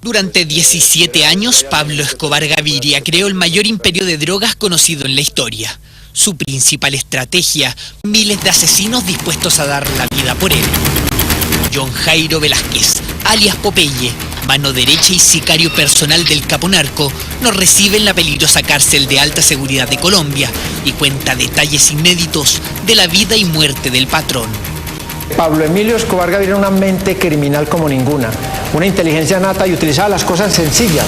Durante 17 años, Pablo Escobar Gaviria creó el mayor imperio de drogas conocido en la historia. Su principal estrategia, miles de asesinos dispuestos a dar la vida por él. John Jairo Velázquez, alias Popeye, mano derecha y sicario personal del capo narco, nos recibe en la peligrosa cárcel de alta seguridad de Colombia y cuenta detalles inéditos de la vida y muerte del patrón. Pablo Emilio Escobar Gaviria era una mente criminal como ninguna, una inteligencia nata y utilizaba las cosas sencillas.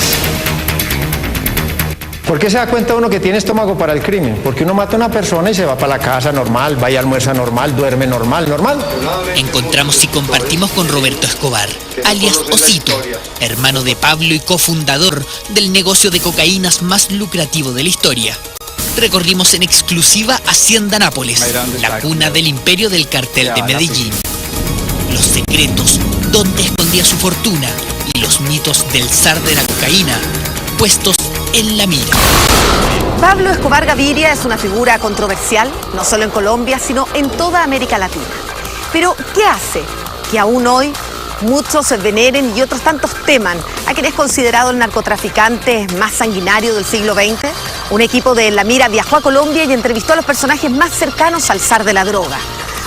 ¿Por qué se da cuenta uno que tiene estómago para el crimen? Porque uno mata a una persona y se va para la casa normal, va y almuerza normal, duerme normal. Encontramos y compartimos con Roberto Escobar, alias Osito, hermano de Pablo y cofundador del negocio de cocaínas más lucrativo de la historia. Recorrimos en exclusiva Hacienda Nápoles, la cuna del imperio del cartel de Medellín. Los secretos, dónde escondía su fortuna y los mitos del zar de la cocaína, puestos en la mira. Pablo Escobar Gaviria es una figura controversial, no solo en Colombia, sino en toda América Latina. Pero, ¿qué hace que aún hoy muchos se veneren y otros tantos teman a quien es considerado el narcotraficante más sanguinario del siglo XX? Un equipo de La Mira viajó a Colombia y entrevistó a los personajes más cercanos al zar de la droga.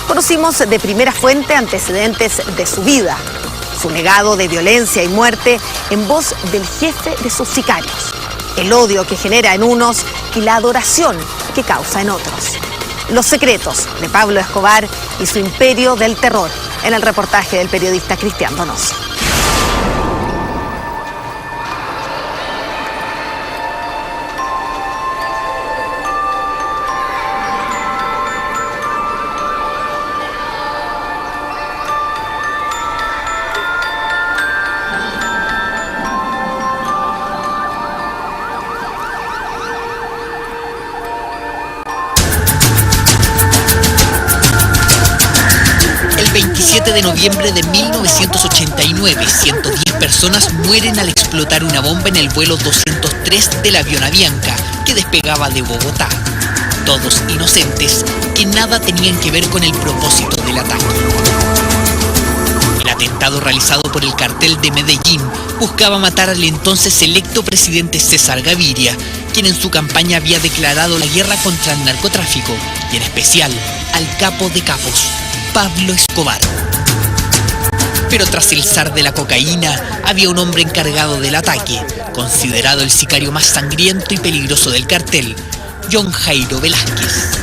Conocimos de primera fuente antecedentes de su vida, su legado de violencia y muerte en voz del jefe de sus sicarios, el odio que genera en unos y la adoración que causa en otros. Los secretos de Pablo Escobar y su imperio del terror, en el reportaje del periodista Cristian Donoso. El 27 de noviembre de 1989, 110 personas mueren al explotar una bomba en el vuelo 203 del avión Avianca que despegaba de Bogotá. Todos inocentes que nada tenían que ver con el propósito del ataque. El atentado realizado por el cartel de Medellín buscaba matar al entonces electo presidente César Gaviria, quien en su campaña había declarado la guerra contra el narcotráfico y en especial al capo de capos, Pablo Escobar. Pero tras el zar de la cocaína había un hombre encargado del ataque, considerado el sicario más sangriento y peligroso del cartel, John Jairo Velázquez.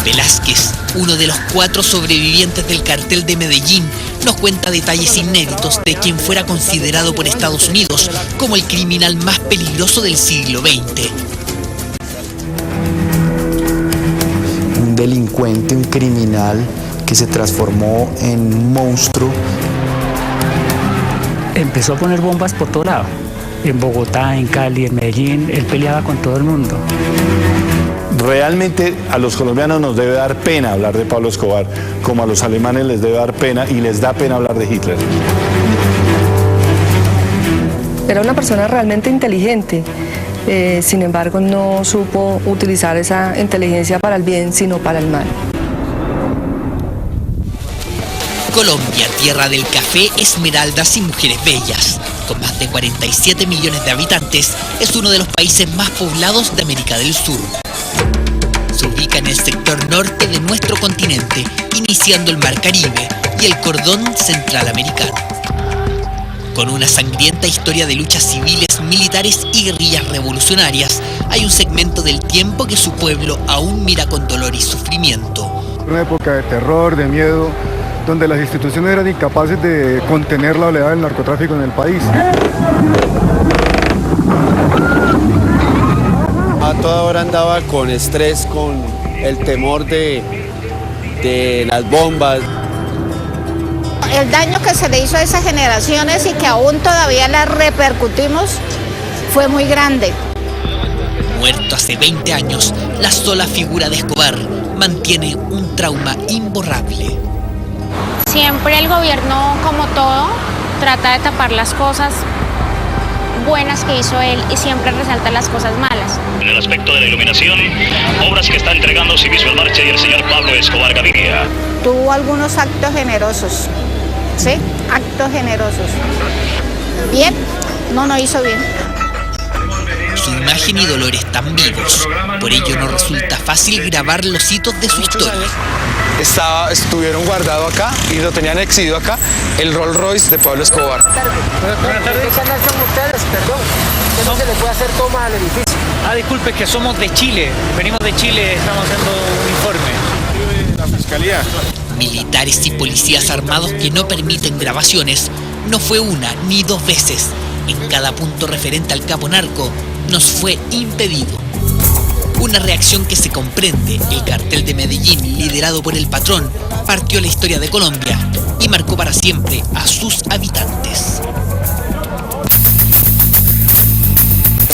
Velázquez, uno de los 4 sobrevivientes del cartel de Medellín, nos cuenta detalles inéditos de quien fuera considerado por Estados Unidos como el criminal más peligroso del siglo XX. Un delincuente, un criminal que se transformó en un monstruo. Empezó a poner bombas por todo lado. En Bogotá, en Cali, en Medellín, él peleaba con todo el mundo. Realmente a los colombianos nos debe dar pena hablar de Pablo Escobar, como a los alemanes les debe dar pena y les da pena hablar de Hitler. Era una persona realmente inteligente, sin embargo no supo utilizar esa inteligencia para el bien, sino para el mal. Colombia, tierra del café, esmeraldas y mujeres bellas. Con más de 47 millones de habitantes, es uno de los países más poblados de América del Sur. Se ubica en el sector norte de nuestro continente, iniciando el Mar Caribe y el cordón central americano. Con una sangrienta historia de luchas civiles, militares y guerrillas revolucionarias, hay un segmento del tiempo que su pueblo aún mira con dolor y sufrimiento. Una época de terror, de miedo, donde las instituciones eran incapaces de contener la oleada del narcotráfico en el país. A toda hora andaba con estrés, con el temor de las bombas. El daño que se le hizo a esas generaciones y que aún todavía las repercutimos fue muy grande. Muerto hace 20 años, la sola figura de Escobar mantiene un trauma imborrable. Siempre el gobierno, como todo, trata de tapar las cosas buenas que hizo él y siempre resalta las cosas malas. En el aspecto de la iluminación, obras que está entregando Civismo Marche y el señor Pablo Escobar Gaviria. Tuvo algunos actos generosos, ¿sí? Actos generosos. Bien, no hizo bien. Su imagen y dolor están vivos, por ello no resulta fácil grabar los hitos de su historia. Estuvieron guardados acá y lo tenían exhibido acá, el Rolls Royce de Pablo Escobar. Buenas tardes. ¿Qué canal son ustedes? Perdón, que no se le puede hacer toma al edificio. Disculpe, que somos de Chile, venimos de Chile, estamos haciendo un informe. La fiscalía. Militares y policías armados que no permiten grabaciones, no fue una ni dos veces. En cada punto referente al capo narco, nos fue impedido. Una reacción que se comprende. El cartel de Medellín, liderado por el patrón, partió la historia de Colombia y marcó para siempre a sus habitantes.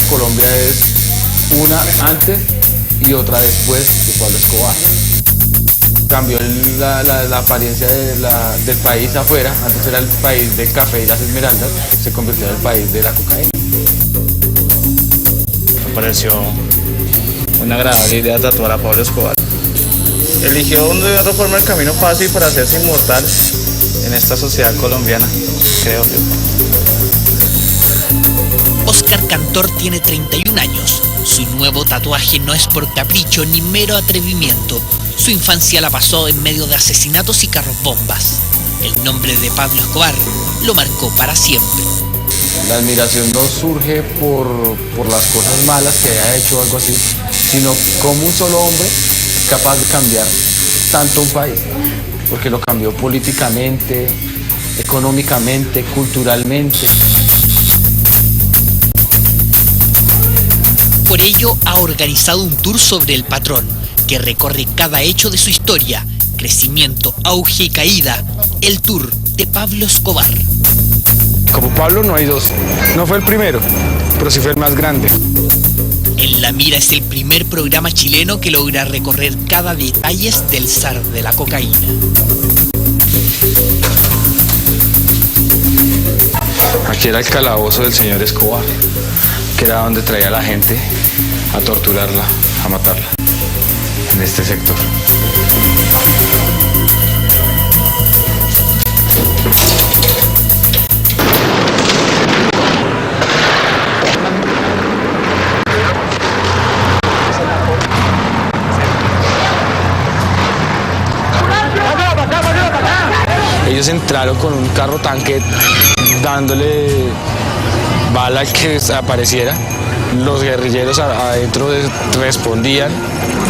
Colombia es una antes y otra después de Pablo Escobar. Cambió la apariencia del país afuera. Antes era el país del café y las esmeraldas, se convirtió en el país de la cocaína. Me pareció una agradable idea tatuar a Pablo Escobar. Eligió de otra forma el camino fácil para hacerse inmortal en esta sociedad colombiana, creo yo. Oscar Cantor tiene 31 años. Su nuevo tatuaje no es por capricho ni mero atrevimiento. Su infancia la pasó en medio de asesinatos y carros bombas. El nombre de Pablo Escobar lo marcó para siempre. La admiración no surge por las cosas malas que haya hecho o algo así, sino como un solo hombre es capaz de cambiar tanto un país, porque lo cambió políticamente, económicamente, culturalmente. Por ello ha organizado un tour sobre el patrón, que recorre cada hecho de su historia, crecimiento, auge y caída, el tour de Pablo Escobar. Como Pablo no hay dos. No fue el primero, pero sí fue el más grande. En la Mira es el primer programa chileno que logra recorrer cada detalle del zar de la cocaína. Aquí era el calabozo del señor Escobar, que era donde traía a la gente a torturarla, a matarla, en este sector. Ellos entraron con un carro tanque dándole bala al que apareciera. Los guerrilleros adentro respondían.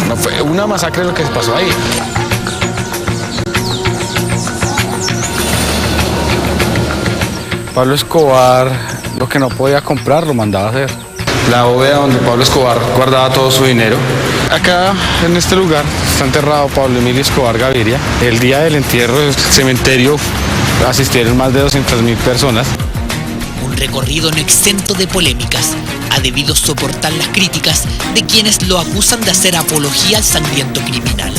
No, fue una masacre lo que pasó ahí. Pablo Escobar, lo que no podía comprar, lo mandaba a hacer. La bóveda donde Pablo Escobar guardaba todo su dinero. Acá, en este lugar, está enterrado Pablo Emilio Escobar Gaviria. El día del entierro del cementerio asistieron más de 200.000 personas. Un recorrido no exento de polémicas. Ha debido soportar las críticas de quienes lo acusan de hacer apología al sangriento criminal.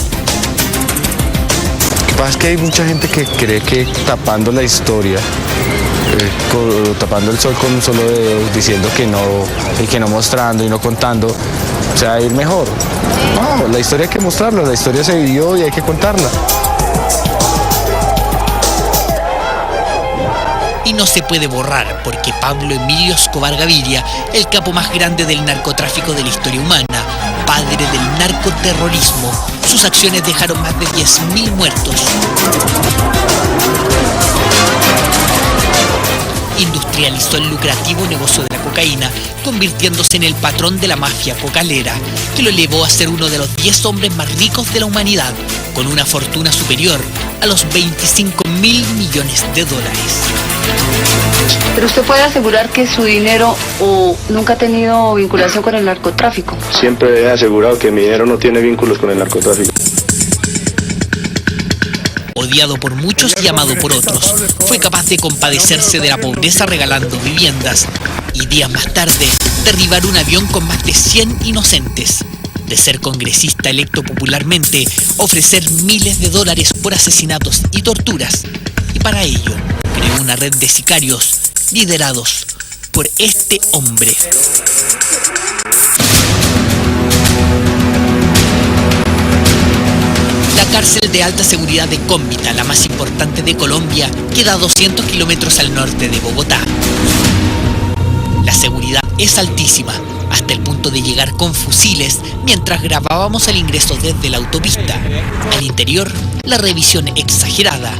Lo que pasa es que hay mucha gente que cree que tapando la historia, tapando el sol con un solo dedo, diciendo que no mostrando y no contando, se va a ir mejor. No, la historia hay que mostrarla, la historia se vivió y hay que contarla. Y no se puede borrar porque Pablo Emilio Escobar Gaviria, el capo más grande del narcotráfico de la historia humana, padre del narcoterrorismo, sus acciones dejaron más de 10.000 muertos. Industrializó el lucrativo negocio de la cocaína, convirtiéndose en el patrón de la mafia cocalera, que lo llevó a ser uno de los 10 hombres más ricos de la humanidad, con una fortuna superior a los $25.000 millones. Pero usted puede asegurar que su dinero nunca ha tenido vinculación con el narcotráfico. Siempre he asegurado que mi dinero no tiene vínculos con el narcotráfico. Odiado por muchos y amado por otros, fue capaz de compadecerse de la pobreza regalando viviendas y días más tarde derribar un avión con más de 100 inocentes. De ser congresista electo popularmente, ofrecer miles de dólares por asesinatos y torturas. Y para ello, creó una red de sicarios liderados por este hombre. La cárcel de alta seguridad de Cómbita, la más importante de Colombia, queda a 200 kilómetros al norte de Bogotá. La seguridad es altísima, hasta el punto de llegar con fusiles mientras grabábamos el ingreso desde la autopista. Al interior, la revisión exagerada.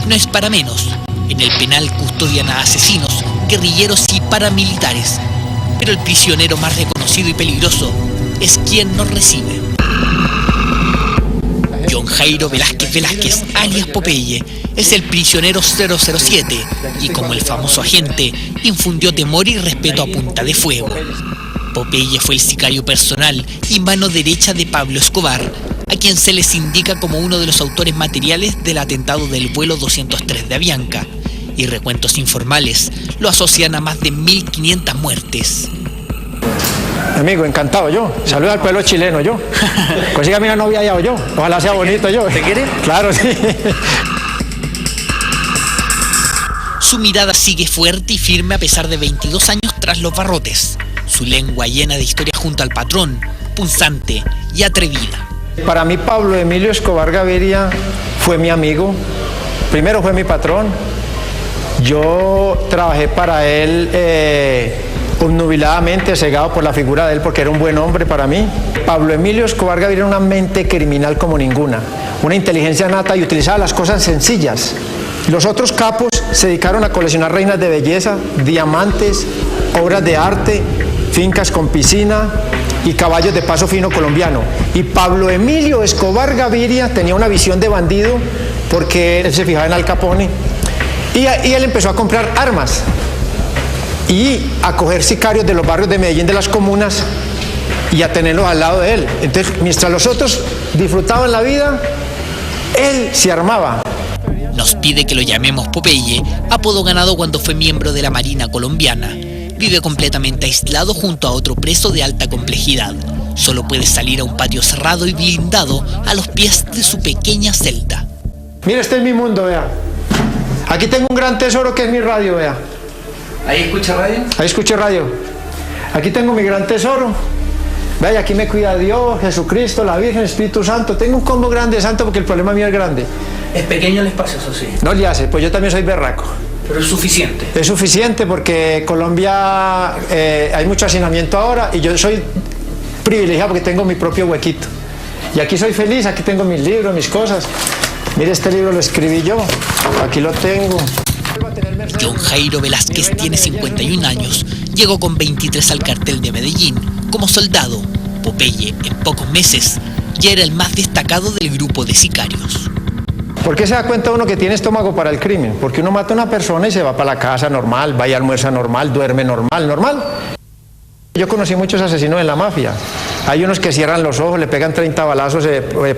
No es para menos. En el penal custodian a asesinos, guerrilleros y paramilitares. Pero el prisionero más reconocido y peligroso es quien nos recibe. John Jairo Velázquez, alias Popeye, es el prisionero 007 y, como el famoso agente, infundió temor y respeto a punta de fuego. Popeye fue el sicario personal y mano derecha de Pablo Escobar, a quien se les indica como uno de los autores materiales del atentado del vuelo 203 de Avianca, y recuentos informales lo asocian a más de 1.500 muertes. Amigo, encantado yo. Saluda al pueblo chileno yo. Consígame una novia allá o yo. Ojalá sea bonito yo. ¿Te quiere? Claro, sí. Su mirada sigue fuerte y firme a pesar de 22 años tras los barrotes. Su lengua llena de historias junto al patrón, punzante y atrevida. Para mí Pablo Emilio Escobar Gaviria fue mi amigo. Primero fue mi patrón. Yo trabajé para él obnubiladamente, cegado por la figura de él, porque era un buen hombre para mí. Pablo Emilio Escobar Gaviria era una mente criminal como ninguna, una inteligencia nata y utilizaba las cosas sencillas. Los otros capos se dedicaron a coleccionar reinas de belleza, diamantes, obras de arte, fincas con piscina y caballos de paso fino colombiano. Y Pablo Emilio Escobar Gaviria tenía una visión de bandido porque él se fijaba en Al Capone y él empezó a comprar armas y a coger sicarios de los barrios de Medellín, de las comunas, y a tenerlos al lado de él. Entonces, mientras los otros disfrutaban la vida, él se armaba. Nos pide que lo llamemos Popeye, apodo ganado cuando fue miembro de la Marina colombiana. Vive completamente aislado junto a otro preso de alta complejidad. Solo puede salir a un patio cerrado y blindado a los pies de su pequeña celda. Mira, este es mi mundo, vea. Aquí tengo un gran tesoro que es mi radio, vea. ¿Ahí escucha radio? Ahí escucho radio. Aquí tengo mi gran tesoro. Vaya, aquí me cuida Dios, Jesucristo, la Virgen, Espíritu Santo. Tengo un combo grande de santo porque el problema mío es grande. Es pequeño el espacio, eso sí. No le hace, pues yo también soy berraco. Pero es suficiente. Es suficiente porque Colombia hay mucho hacinamiento ahora y yo soy privilegiado porque tengo mi propio huequito. Y aquí soy feliz, aquí tengo mis libros, mis cosas. Mire, este libro lo escribí yo, aquí lo tengo. John Jairo Velázquez tiene 51 años. Llegó con 23 al cartel de Medellín como soldado. Popeye, en pocos meses, ya era el más destacado del grupo de sicarios. ¿Por qué se da cuenta uno que tiene estómago para el crimen? Porque uno mata a una persona y se va para la casa normal, va y almuerza normal, duerme normal. Yo conocí muchos asesinos en la mafia. Hay unos que cierran los ojos, le pegan 30 balazos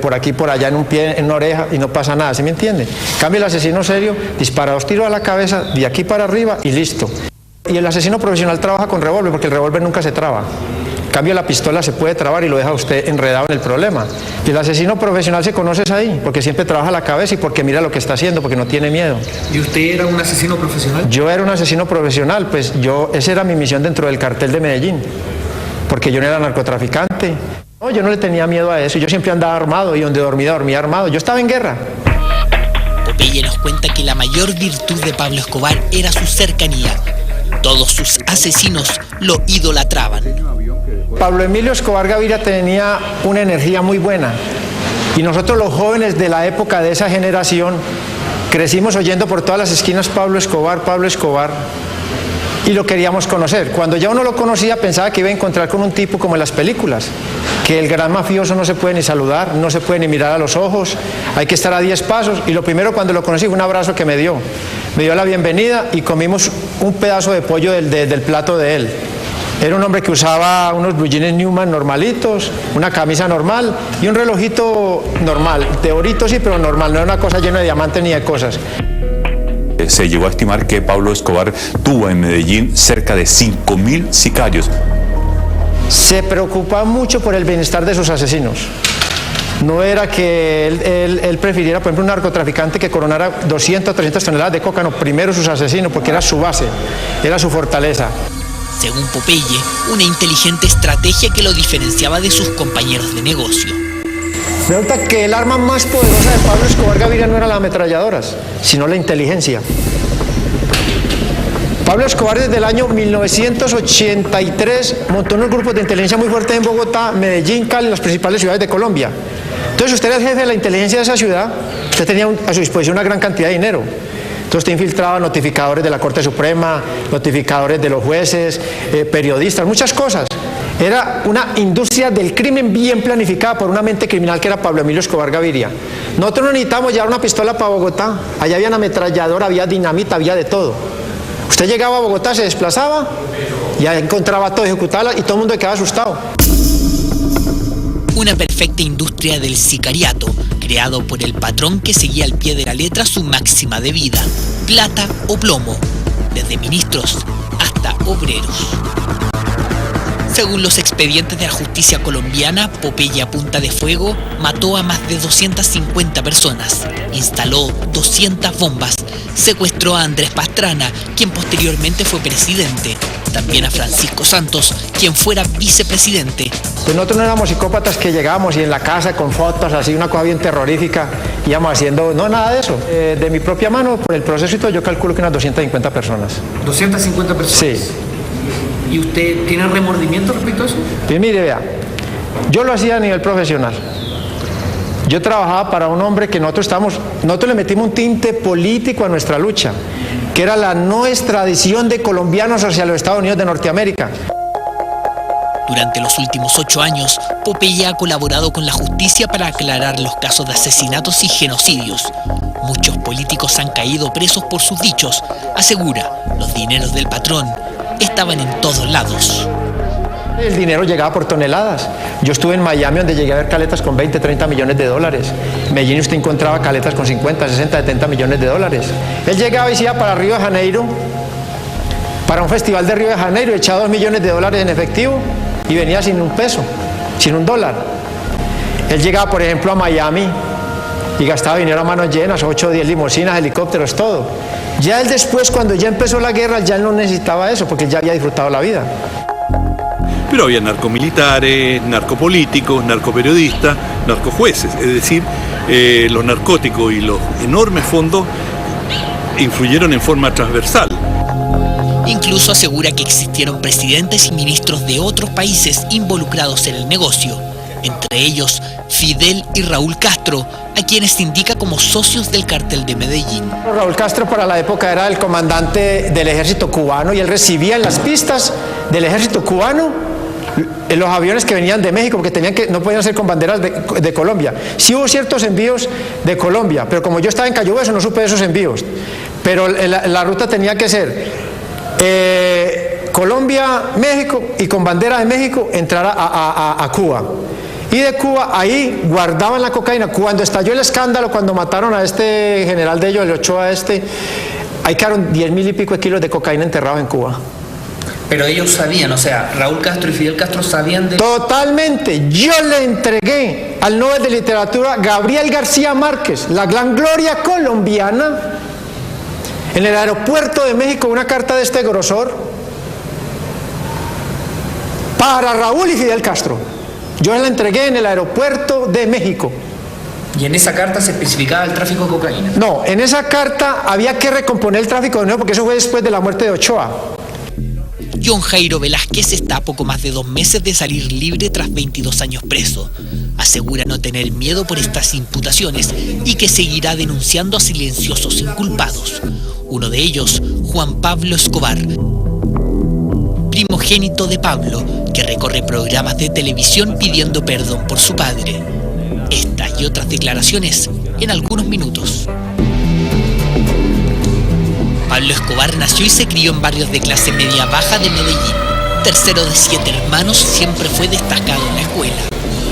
por aquí, por allá, en un pie, en una oreja y no pasa nada, ¿sí me entiende? En cambio, el asesino serio dispara 2 tiros a la cabeza, de aquí para arriba y listo. Y el asesino profesional trabaja con revólver porque el revólver nunca se traba. En cambio, la pistola se puede trabar y lo deja usted enredado en el problema. Y el asesino profesional se conoce ahí, porque siempre trabaja la cabeza y porque mira lo que está haciendo, porque no tiene miedo. ¿Y usted era un asesino profesional? Yo era un asesino profesional, pues esa era mi misión dentro del cartel de Medellín, porque yo no era narcotraficante. No, yo no le tenía miedo a eso, yo siempre andaba armado y donde dormía armado. Yo estaba en guerra. Popeye nos cuenta que la mayor virtud de Pablo Escobar era su cercanía. Todos sus asesinos lo idolatraban. Pablo Emilio Escobar Gaviria tenía una energía muy buena y nosotros los jóvenes de la época de esa generación crecimos oyendo por todas las esquinas Pablo Escobar y lo queríamos conocer. Cuando ya uno lo conocía pensaba que iba a encontrar con un tipo como en las películas, que el gran mafioso no se puede ni saludar, no se puede ni mirar a los ojos, hay que estar a 10 pasos y lo primero cuando lo conocí fue un abrazo que me dio la bienvenida y comimos un pedazo de pollo del plato de él. Era un hombre que usaba unos blue jeans Newman normalitos, una camisa normal y un relojito normal, de orito sí, pero normal, no era una cosa llena de diamantes ni de cosas. Se llegó a estimar que Pablo Escobar tuvo en Medellín cerca de 5.000 sicarios. Se preocupaba mucho por el bienestar de sus asesinos. No era que él prefiriera, por ejemplo, un narcotraficante que coronara 200 o 300 toneladas de coca, no, primero sus asesinos, porque era su base, era su fortaleza. Según Popeye, una inteligente estrategia que lo diferenciaba de sus compañeros de negocio. Resulta que el arma más poderosa de Pablo Escobar Gaviria no eran las ametralladoras, sino la inteligencia. Pablo Escobar desde el año 1983 montó unos grupos de inteligencia muy fuertes en Bogotá, Medellín, Cali, las principales ciudades de Colombia. Entonces usted era el jefe de la inteligencia de esa ciudad, usted tenía a su disposición una gran cantidad de dinero. Entonces usted infiltraba notificadores de la Corte Suprema, notificadores de los jueces, periodistas, muchas cosas. Era una industria del crimen bien planificada por una mente criminal que era Pablo Emilio Escobar Gaviria. Nosotros no necesitábamos llevar una pistola para Bogotá, allá había una ametralladora, había dinamita, había de todo. Usted llegaba a Bogotá, se desplazaba, ya encontraba todo, ejecutaba y todo el mundo quedaba asustado. Una perfecta industria del sicariato, creado por el patrón que seguía al pie de la letra su máxima de vida, plata o plomo, desde ministros hasta obreros. Según los expedientes de la justicia colombiana, Popeye a punta de fuego mató a más de 250 personas, instaló 200 bombas, secuestró a Andrés Pastrana, quien posteriormente fue presidente, también a Francisco Santos, quien fuera vicepresidente. Pues nosotros no éramos psicópatas que llegábamos y en la casa con fotos, así una cosa bien terrorífica, íbamos haciendo, no, nada de eso. De mi propia mano, por el proceso y todo, yo calculo que unas 250 personas. ¿250 personas? Sí. ¿Y usted tiene remordimiento respecto a eso? Pues mire, vea, yo lo hacía a nivel profesional. Yo trabajaba para un hombre que nosotros le metimos un tinte político a nuestra lucha, que era la no extradición de colombianos hacia los Estados Unidos de Norteamérica. Durante los últimos 8 años, Popeye ha colaborado con la justicia para aclarar los casos de asesinatos y genocidios. Muchos políticos han caído presos por sus dichos. Asegura, los dineros del patrón estaban en todos lados. El dinero llegaba por toneladas. Yo estuve en Miami donde llegué a ver caletas con 20, 30 millones de dólares. En Medellín usted encontraba caletas con 50, 60, 70 millones de dólares. Él llegaba y se iba para Río de Janeiro, para un festival de Río de Janeiro, echaba 2 millones de dólares en efectivo y venía sin un peso, sin un dólar. Él llegaba, por ejemplo, a Miami y gastaba dinero a manos llenas, 8 o 10 limusinas, helicópteros, todo. Ya él después, cuando ya empezó la guerra, ya él no necesitaba eso, porque él ya había disfrutado la vida. Pero había narcomilitares, narcopolíticos, narcoperiodistas, narcojueces, es decir, los narcóticos y los enormes fondos influyeron en forma transversal. Incluso asegura que existieron presidentes y ministros de otros países involucrados en el negocio, entre ellos Fidel y Raúl Castro, a quienes indica como socios del cártel de Medellín. Raúl Castro para la época era el comandante del ejército cubano y él recibía en las pistas del ejército cubano en los aviones que venían de México, porque no podían ser con banderas de Colombia. Sí hubo ciertos envíos de Colombia, pero como yo estaba en Cayo Hueso no supe de esos envíos. Pero la ruta tenía que ser Colombia, México, y con bandera de México entrar a Cuba. Y de Cuba ahí guardaban la cocaína. Cuando estalló el escándalo, cuando mataron a este general de ellos, el Ochoa ahí quedaron 10.000 y pico de kilos de cocaína enterrados en Cuba. Pero ellos sabían, o sea, Raúl Castro y Fidel Castro sabían de... Totalmente. Yo le entregué al Nobel de Literatura Gabriel García Márquez, la gran gloria colombiana, en el aeropuerto de México, una carta de este grosor para Raúl y Fidel Castro. Yo la entregué en el aeropuerto de México. ¿Y en esa carta se especificaba el tráfico de cocaína? No, en esa carta había que recomponer el tráfico de nuevo, porque eso fue después de la muerte de Ochoa. John Jairo Velázquez está a poco más de 2 meses de salir libre tras 22 años preso. Asegura no tener miedo por estas imputaciones y que seguirá denunciando a silenciosos inculpados. Uno de ellos, Juan Pablo Escobar, primogénito de Pablo, que recorre programas de televisión pidiendo perdón por su padre. Estas y otras declaraciones en algunos minutos. Pablo Escobar nació y se crió en barrios de clase media baja de Medellín. Tercero de 7 hermanos, siempre fue destacado en la escuela,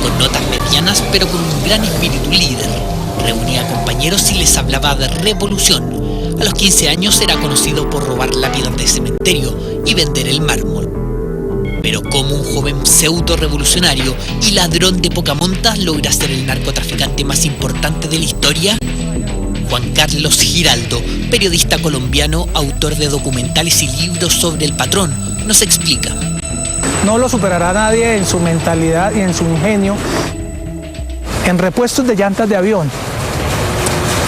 con notas medianas pero con un gran espíritu líder. Reunía compañeros y les hablaba de revolución. A los 15 años era conocido por robar lápidas de cementerio y vender el mármol. Pero como un joven pseudo revolucionario y ladrón de poca monta logra ser el narcotraficante más importante de la historia, Juan Carlos Giraldo, periodista colombiano, autor de documentales y libros sobre el patrón, nos explica. No lo superará nadie en su mentalidad y en su ingenio. En repuestos de llantas de avión,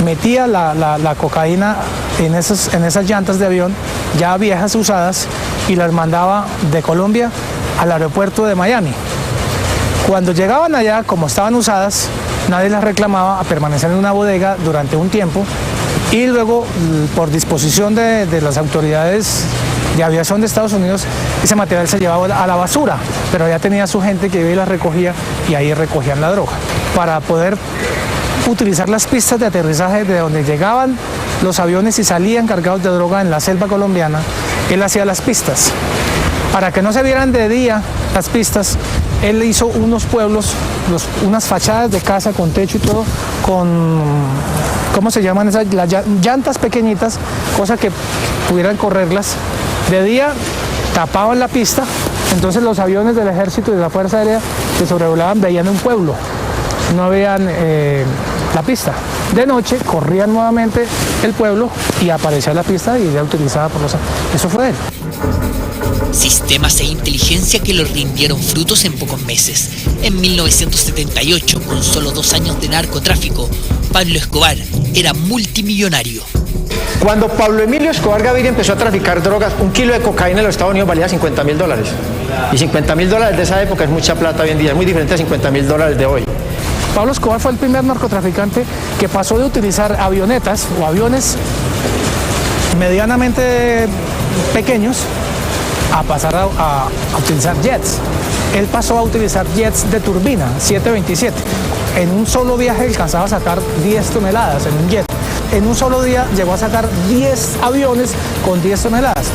metía la cocaína en esas llantas de avión ya viejas, usadas, y las mandaba de Colombia al aeropuerto de Miami. Cuando llegaban allá, como estaban usadas, nadie las reclamaba, a permanecer en una bodega durante un tiempo, y luego, por disposición de las autoridades de aviación de Estados Unidos, ese material se llevaba a la basura, pero ya tenía su gente que iba y la recogía, y ahí recogían la droga. Para poder utilizar las pistas de aterrizaje de donde llegaban los aviones y salían cargados de droga en la selva colombiana, él hacía las pistas. Para que no se vieran de día las pistas, él hizo unos pueblos, unas fachadas de casa con techo y todo, con, ¿cómo se llaman esas? Las llantas pequeñitas, cosa que pudieran correrlas. De día tapaban la pista, entonces los aviones del ejército y de la Fuerza Aérea que sobrevolaban veían un pueblo, no veían la pista. De noche corrían nuevamente el pueblo y aparecía la pista y era utilizada por los... Eso fue él. Sistemas e inteligencia que le rindieron frutos en pocos meses. En 1978, con solo 2 años de narcotráfico, Pablo Escobar era multimillonario. Cuando Pablo Emilio Escobar Gaviria empezó a traficar drogas, 1 kilo de cocaína en los Estados Unidos valía $50.000. Y $50.000 de esa época es mucha plata hoy en día, es muy diferente a $50.000 de hoy. Pablo Escobar fue el primer narcotraficante que pasó de utilizar avionetas o aviones medianamente pequeños a pasar a utilizar jets. Él pasó a utilizar jets de turbina, 727. En un solo viaje alcanzaba a sacar 10 toneladas en un jet. En un solo día llegó a sacar 10 aviones con 10 toneladas.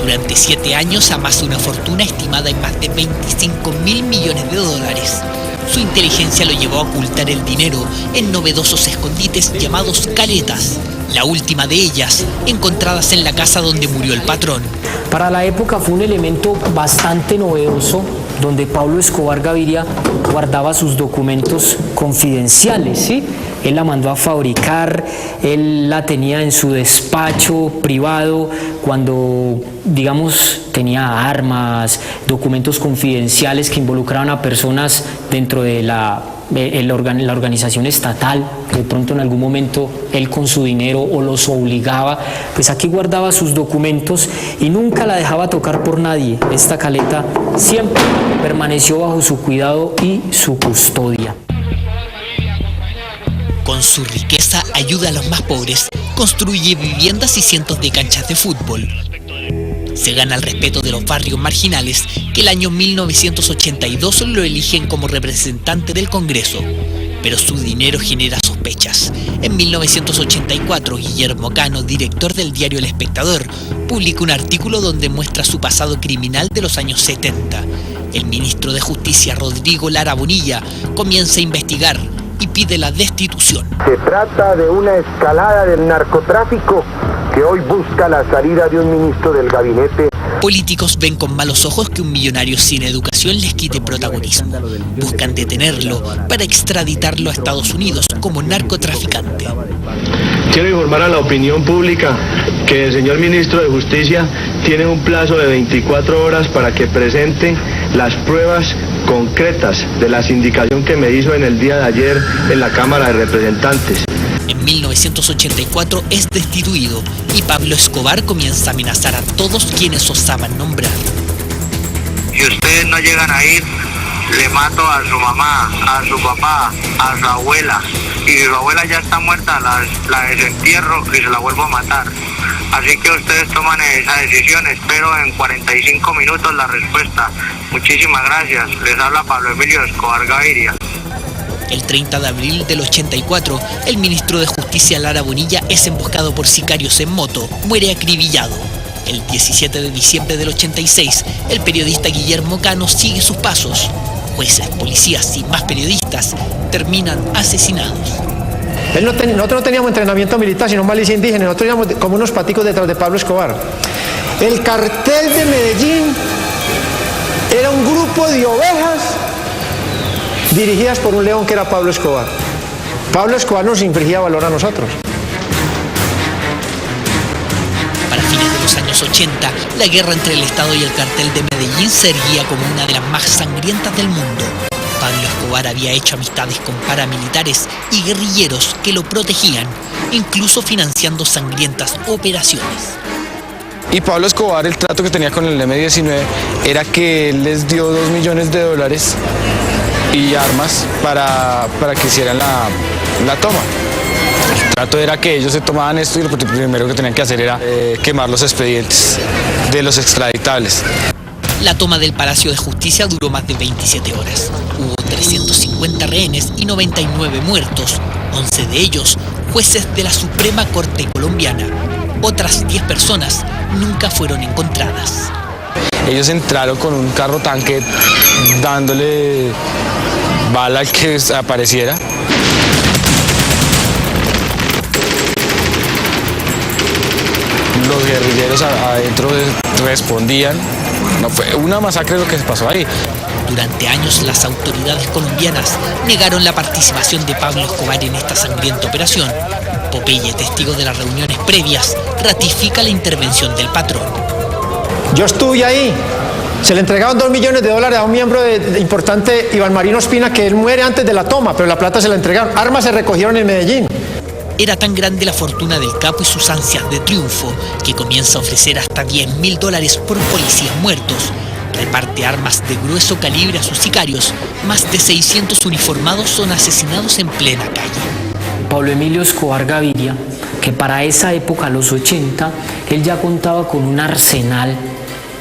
Durante 7 años amasó una fortuna estimada en más de $25.000 millones. Su inteligencia lo llevó a ocultar el dinero en novedosos escondites llamados caletas. La última de ellas, encontradas en la casa donde murió el patrón. Para la época fue un elemento bastante novedoso, donde Pablo Escobar Gaviria guardaba sus documentos confidenciales, ¿sí? Él la mandó a fabricar, él la tenía en su despacho privado cuando, digamos, tenía armas, documentos confidenciales que involucraban a personas dentro de la organización estatal, que de pronto en algún momento él con su dinero o los obligaba, pues aquí guardaba sus documentos y nunca la dejaba tocar por nadie. Esta caleta siempre permaneció bajo su cuidado y su custodia. Con su riqueza ayuda a los más pobres, construye viviendas y cientos de canchas de fútbol. Se gana el respeto de los barrios marginales, que el año 1982 lo eligen como representante del Congreso. Pero su dinero genera sospechas. En 1984, Guillermo Cano, director del diario El Espectador, publica un artículo donde muestra su pasado criminal de los años 70. El ministro de Justicia, Rodrigo Lara Bonilla, comienza a investigar y pide la destitución. Se trata de una escalada del narcotráfico que hoy busca la salida de un ministro del gabinete. Políticos ven con malos ojos que un millonario sin educación les quite protagonismo. Buscan detenerlo para extraditarlo a Estados Unidos como narcotraficante. Quiero informar a la opinión pública que el señor ministro de Justicia tiene un plazo de 24 horas para que presente las pruebas concretas de la sindicación que me hizo en el día de ayer en la Cámara de Representantes. En 1984 es destituido y Pablo Escobar comienza a amenazar a todos quienes osaban nombrar. Si ustedes no llegan a ir, le mato a su mamá, a su papá, a su abuela. Y si su abuela ya está muerta, la desentierro y se la vuelvo a matar. Así que ustedes toman esa decisión. Espero en 45 minutos la respuesta. Muchísimas gracias. Les habla Pablo Emilio Escobar Gaviria. El 30 de abril del 84, el ministro de Justicia Lara Bonilla es emboscado por sicarios en moto, muere acribillado. El 17 de diciembre del 86, el periodista Guillermo Cano sigue sus pasos. Jueces, policías y más periodistas terminan asesinados. Nosotros no teníamos entrenamiento militar, sino malicia indígena. Nosotros íbamos como unos paticos detrás de Pablo Escobar. El cartel de Medellín era un grupo de ovejas dirigidas por un león que era Pablo Escobar. Pablo Escobar nos infligía valor a nosotros. Para fines de los años 80, la guerra entre el Estado y el cartel de Medellín se erguía como una de las más sangrientas del mundo. Pablo Escobar había hecho amistades con paramilitares y guerrilleros que lo protegían, incluso financiando sangrientas operaciones. Y Pablo Escobar, el trato que tenía con el M-19 era que él les dio $2 millones y armas para que hicieran la toma. El trato era que ellos se tomaban esto y lo primero que tenían que hacer era quemar los expedientes de los extraditables. La toma del Palacio de Justicia duró más de 27 horas. Hubo 350 rehenes y 99 muertos, 11 de ellos jueces de la Suprema Corte colombiana. Otras 10 personas nunca fueron encontradas. Ellos entraron con un carro tanque dándole bala al que apareciera. Los guerrilleros adentro respondían. No, fue una masacre lo que se pasó ahí. Durante años las autoridades colombianas negaron la participación de Pablo Escobar en esta sangrienta operación. Popeye, testigo de las reuniones previas, ratifica la intervención del patrón. Yo estuve ahí. Se le entregaron $2 millones a un miembro importante, Iván Marino Ospina, que él muere antes de la toma, pero la plata se la entregaron. Armas se recogieron en Medellín. Era tan grande la fortuna del capo y sus ansias de triunfo que comienza a ofrecer hasta $10.000 por policías muertos. Reparte armas de grueso calibre a sus sicarios. Más de 600 uniformados son asesinados en plena calle. Pablo Emilio Escobar Gaviria, que para esa época, los 80, él ya contaba con un arsenal,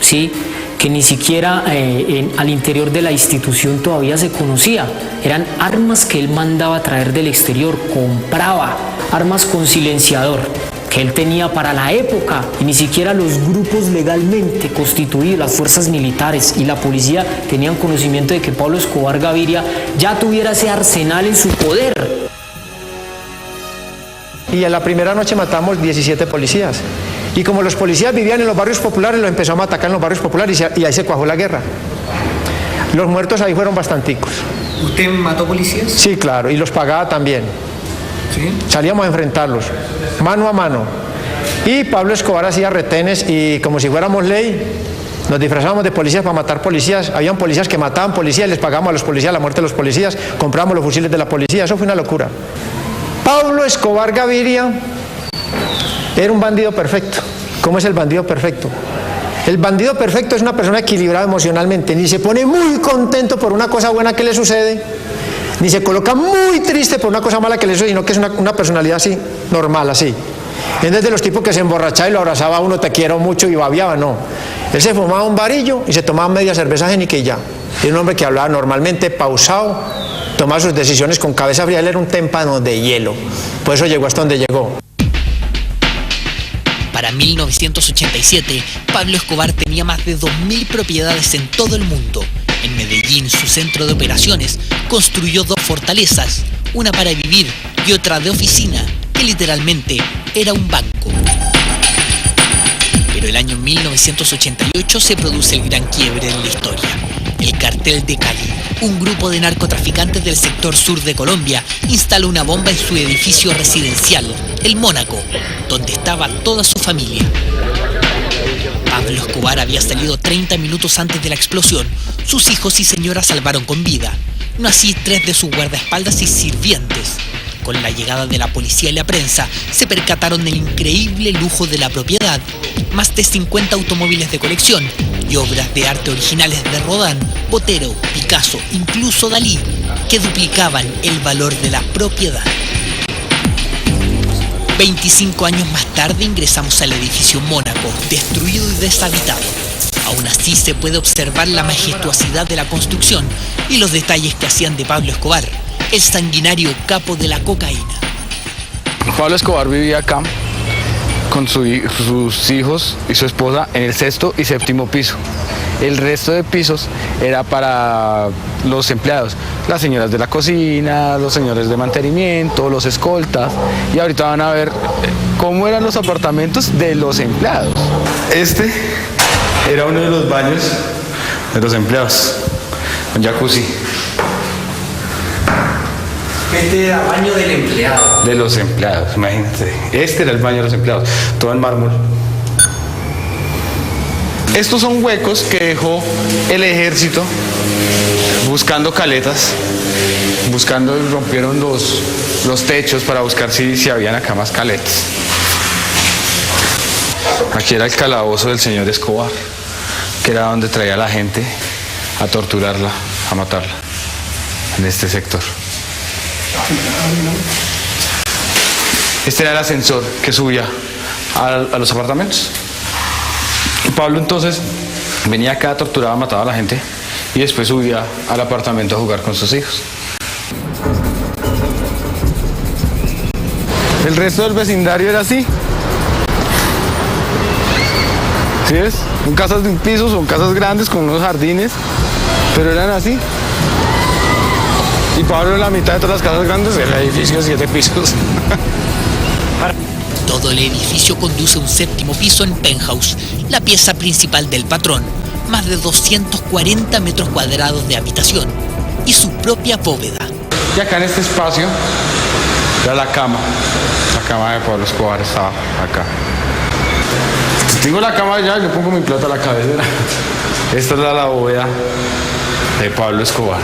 ¿sí?, que ni siquiera al interior de la institución todavía se conocía. Eran armas que él mandaba a traer del exterior, compraba armas con silenciador que él tenía para la época, y ni siquiera los grupos legalmente constituidos, las fuerzas militares y la policía, tenían conocimiento de que Pablo Escobar Gaviria ya tuviera ese arsenal en su poder. Y en la primera noche matamos 17 policías. Y como los policías vivían en los barrios populares, los empezamos a atacar en los barrios populares y ahí se cuajó la guerra. Los muertos ahí fueron bastanticos. ¿Usted mató policías? Sí, claro, y los pagaba también. ¿Sí? Salíamos a enfrentarlos, mano a mano. Y Pablo Escobar hacía retenes y como si fuéramos ley, nos disfrazábamos de policías para matar policías. Habían policías que mataban policías, les pagábamos a los policías la muerte de los policías, comprábamos los fusiles de la policía, eso fue una locura. Pablo Escobar Gaviria era un bandido perfecto. ¿Cómo es el bandido perfecto? El bandido perfecto es una persona equilibrada emocionalmente, ni se pone muy contento por una cosa buena que le sucede, ni se coloca muy triste por una cosa mala que le sucede, sino que es una personalidad así, normal, así. Es de los tipos que se emborrachaba y lo abrazaba a uno, te quiero mucho, y babiaba, no. Él se fumaba un varillo y se tomaba media cerveza génica y ya. Era un hombre que hablaba normalmente, pausado, tomaba sus decisiones con cabeza fría. Él era un témpano de hielo, por eso llegó hasta donde llegó. Para 1987, Pablo Escobar tenía más de 2.000 propiedades en todo el mundo. En Medellín, su centro de operaciones, construyó 2 fortalezas, una para vivir y otra de oficina, que literalmente era un banco. Pero el año 1988 se produce el gran quiebre en la historia. El Cartel de Cali, un grupo de narcotraficantes del sector sur de Colombia, instaló una bomba en su edificio residencial, el Mónaco, donde estaba toda su familia. Pablo Escobar había salido 30 minutos antes de la explosión. Sus hijos y señora salvaron con vida, no así 3 de sus guardaespaldas y sirvientes. Con la llegada de la policía y la prensa, se percataron del increíble lujo de la propiedad. Más de 50 automóviles de colección y obras de arte originales de Rodin, Botero, Picasso, incluso Dalí, que duplicaban el valor de la propiedad. 25 años más tarde ingresamos al edificio Mónaco, destruido y deshabitado. Aún así se puede observar la majestuosidad de la construcción y los detalles que hacían de Pablo Escobar, el sanguinario capo de la cocaína. Pablo Escobar vivía acá con sus hijos y su esposa en el 6º y 7º piso. El resto de pisos era para los empleados, las señoras de la cocina, los señores de mantenimiento, los escoltas, y ahorita van a ver cómo eran los apartamentos de los empleados. Este era uno de los baños de los empleados, un jacuzzi. Este era el baño del empleado. De los empleados, imagínate. Este era el baño de los empleados, todo en mármol. Estos son huecos que dejó el ejército buscando caletas, rompieron los techos para buscar si habían acá más caletas. Aquí era el calabozo del señor Escobar, que era donde traía a la gente a torturarla, a matarla, en este sector. Este era el ascensor que subía a los apartamentos. Y Pablo entonces venía acá, torturaba, mataba a la gente y después subía al apartamento a jugar con sus hijos. El resto del vecindario era así. ¿Sí ves? Son casas de un piso, son casas grandes con unos jardines, pero eran así. Y Pablo en la mitad de todas las casas grandes, el edificio de 7 pisos. Todo el edificio conduce a un séptimo piso en penthouse, la pieza principal del patrón, más de 240 metros cuadrados de habitación y su propia bóveda. Y acá en este espacio era la cama de Pablo Escobar estaba acá. Si tengo la cama ya, le pongo mi plata a la cabecera. Esta es la bóveda de Pablo Escobar.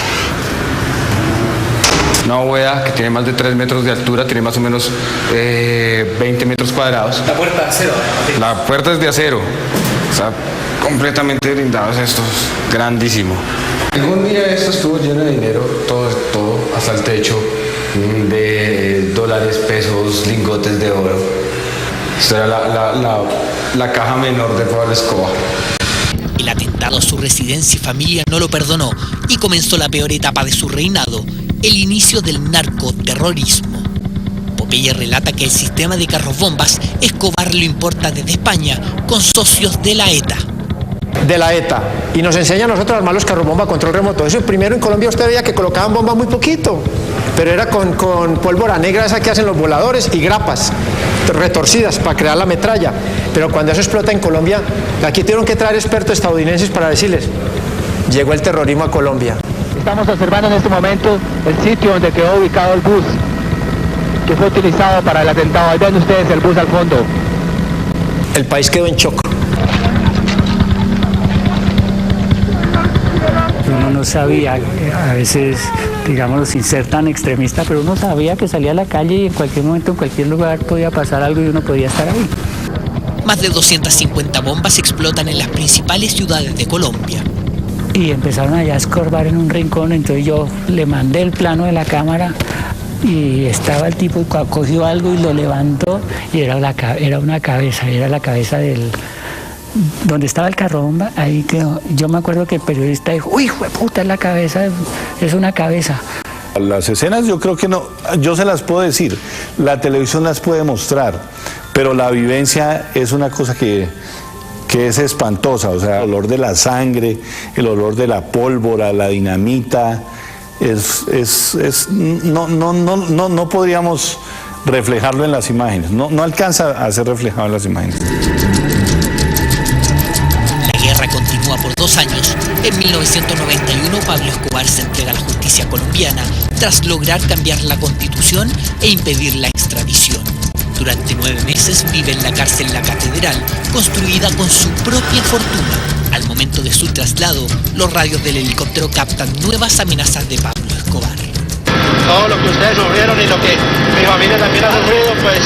Una bóveda que tiene más de 3 metros de altura, tiene más o menos 20 metros cuadrados. La puerta de acero. La puerta es de acero. Está completamente blindado, esto es grandísimo. Algún día esto estuvo lleno de dinero, todo, hasta el techo, de dólares, pesos, lingotes de oro. Esto era la caja menor de Pablo Escobar. El atentado a su residencia y familia no lo perdonó y comenzó la peor etapa de su reinado, el inicio del narcoterrorismo. Popeye relata que el sistema de carros bombas Escobar lo importa desde España con socios de la ETA. De la ETA. Y nos enseña a nosotros a armar los carros bomba a control remoto. Eso primero en Colombia usted veía que colocaban bombas muy poquito, pero era con pólvora negra esa que hacen los voladores y grapas retorcidas para crear la metralla. Pero cuando eso explota en Colombia, aquí tuvieron que traer expertos estadounidenses para decirles, llegó el terrorismo a Colombia. Estamos observando en este momento el sitio donde quedó ubicado el bus que fue utilizado para el atentado. Ahí ven ustedes el bus al fondo. El país quedó en shock. Uno no sabía, a veces, digámoslo sin ser tan extremista, pero uno sabía que salía a la calle y en cualquier momento, en cualquier lugar podía pasar algo y uno podía estar ahí. Más de 250 bombas explotan en las principales ciudades de Colombia. Y empezaron allá a escorbar en un rincón, entonces yo le mandé el plano de la cámara y estaba el tipo, cogió algo y lo levantó y era una cabeza, era la cabeza del... donde estaba el carro bomba, ahí quedó. Yo me acuerdo que el periodista dijo, uy, puta, es la cabeza, es una cabeza. Las escenas yo creo que no, yo se las puedo decir, la televisión las puede mostrar, pero la vivencia es una cosa que es espantosa, o sea, el olor de la sangre, el olor de la pólvora, la dinamita, no podríamos reflejarlo en las imágenes, no alcanza a ser reflejado en las imágenes. La guerra continúa por 2 años. En 1991 Pablo Escobar se entrega a la justicia colombiana tras lograr cambiar la constitución e impedir la extradición. Durante 9 meses vive en la cárcel La Catedral, construida con su propia fortuna. Al momento de su traslado, los radios del helicóptero captan nuevas amenazas de Pablo Escobar. Todo lo que ustedes sufrieron y lo que mi familia también ha sufrido, pues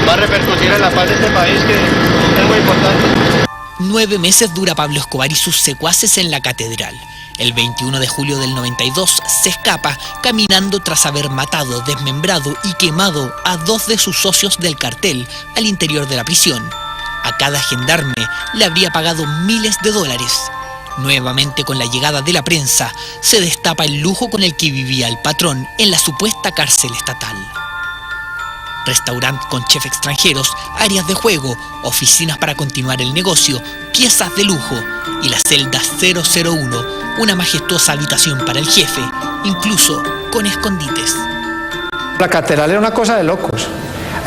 va a repercutir en la paz de este país, que es muy importante. 9 meses dura Pablo Escobar y sus secuaces en La Catedral. El 21 de julio del 92 se escapa caminando tras haber matado, desmembrado y quemado a 2 de sus socios del cartel al interior de la prisión. A cada gendarme le habría pagado miles de dólares. Nuevamente con la llegada de la prensa, se destapa el lujo con el que vivía el patrón en la supuesta cárcel estatal. Restaurante con chef extranjeros, áreas de juego, oficinas para continuar el negocio, piezas de lujo y la celda 001, una majestuosa habitación para el jefe, incluso con escondites. La Catedral era una cosa de locos.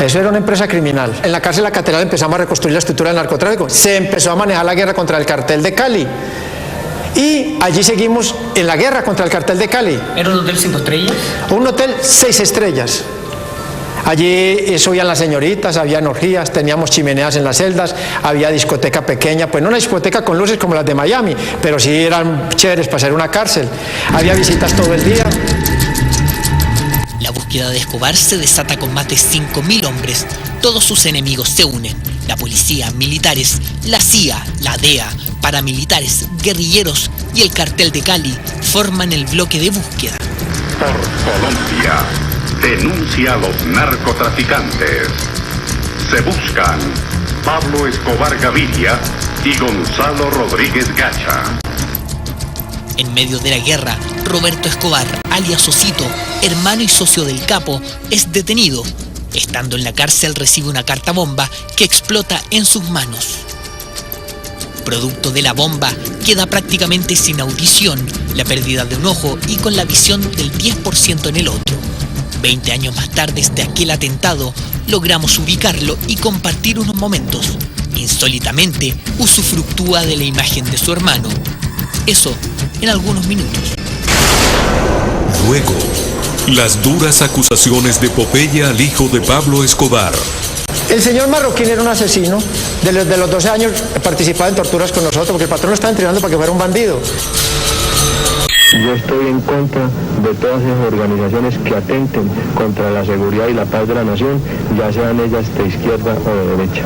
Eso era una empresa criminal. En la cárcel La Catedral empezamos a reconstruir la estructura del narcotráfico. Se empezó a manejar la guerra contra el cartel de Cali. Y allí seguimos en la guerra contra el cartel de Cali. ¿Era un hotel 5 estrellas? Un hotel 6 estrellas. Allí subían las señoritas, había orgías, teníamos chimeneas en las celdas, había discoteca pequeña, pues no una discoteca con luces como las de Miami, pero sí eran chéveres para hacer una cárcel. Había visitas todo el día. La búsqueda de Escobar se desata con más de 5.000 hombres. Todos sus enemigos se unen. La policía, militares, la CIA, la DEA, paramilitares, guerrilleros y el cartel de Cali forman el bloque de búsqueda. Por Colombia, denuncia a los narcotraficantes. Se buscan Pablo Escobar Gaviria y Gonzalo Rodríguez Gacha. En medio de la guerra, Roberto Escobar, alias Osito, hermano y socio del capo, es detenido. Estando en la cárcel recibe una carta bomba que explota en sus manos. Producto de la bomba, queda prácticamente sin audición, la pérdida de un ojo y con la visión del 10% en el otro. 20 años más tarde de aquel atentado, logramos ubicarlo y compartir unos momentos. Insólitamente, usufructúa de la imagen de su hermano. Eso en algunos minutos. Luego, las duras acusaciones de Popeye al hijo de Pablo Escobar. El señor Marroquín era un asesino. De los 12 años participaba en torturas con nosotros porque el patrón lo estaba entrenando para que fuera un bandido. Yo estoy en contra de todas esas organizaciones que atenten contra la seguridad y la paz de la nación, ya sean ellas de izquierda o de derecha.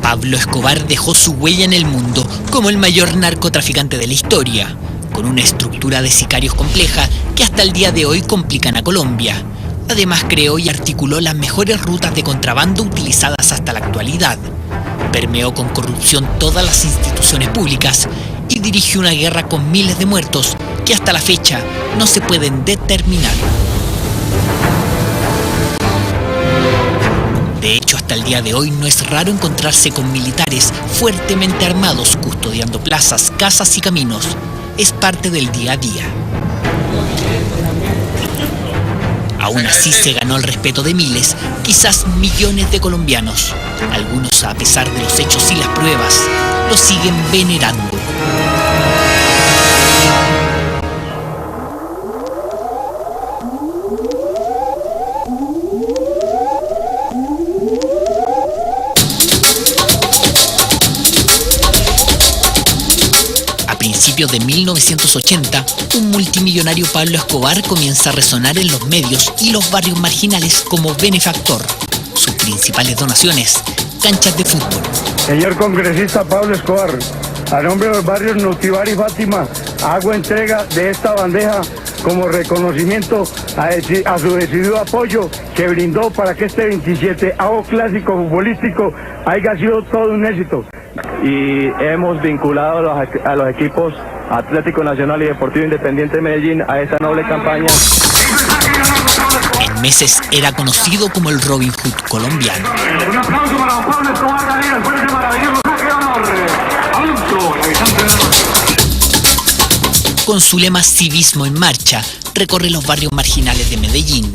Pablo Escobar dejó su huella en el mundo como el mayor narcotraficante de la historia, con una estructura de sicarios compleja que hasta el día de hoy complican a Colombia. Además creó y articuló las mejores rutas de contrabando utilizadas hasta la actualidad. Permeó con corrupción todas las instituciones públicas y dirigió una guerra con miles de muertos que hasta la fecha no se pueden determinar. De hecho, hasta el día de hoy no es raro encontrarse con militares fuertemente armados custodiando plazas, casas y caminos. Es parte del día a día. Aún así se ganó el respeto de miles, quizás millones de colombianos. Algunos, a pesar de los hechos y las pruebas, lo siguen venerando. A principios de 1980, un multimillonario Pablo Escobar comienza a resonar en los medios y los barrios marginales como benefactor. Sus principales donaciones, canchas de fútbol. Señor congresista Pablo Escobar, a nombre de los barrios Nutivar y Fátima, hago entrega de esta bandeja como reconocimiento a su decidido apoyo que brindó para que este 27º clásico futbolístico haya sido todo un éxito. Y hemos vinculado a los equipos Atlético Nacional y Deportivo Independiente de Medellín a esta noble campaña. En meses era conocido como el Robin Hood colombiano. Un aplauso para don Pablo Escobar Gaviria, después de ese maravilloso saque de honor. Adulto, la visante de honor. Con su lema Civismo en Marcha, recorre los barrios marginales de Medellín.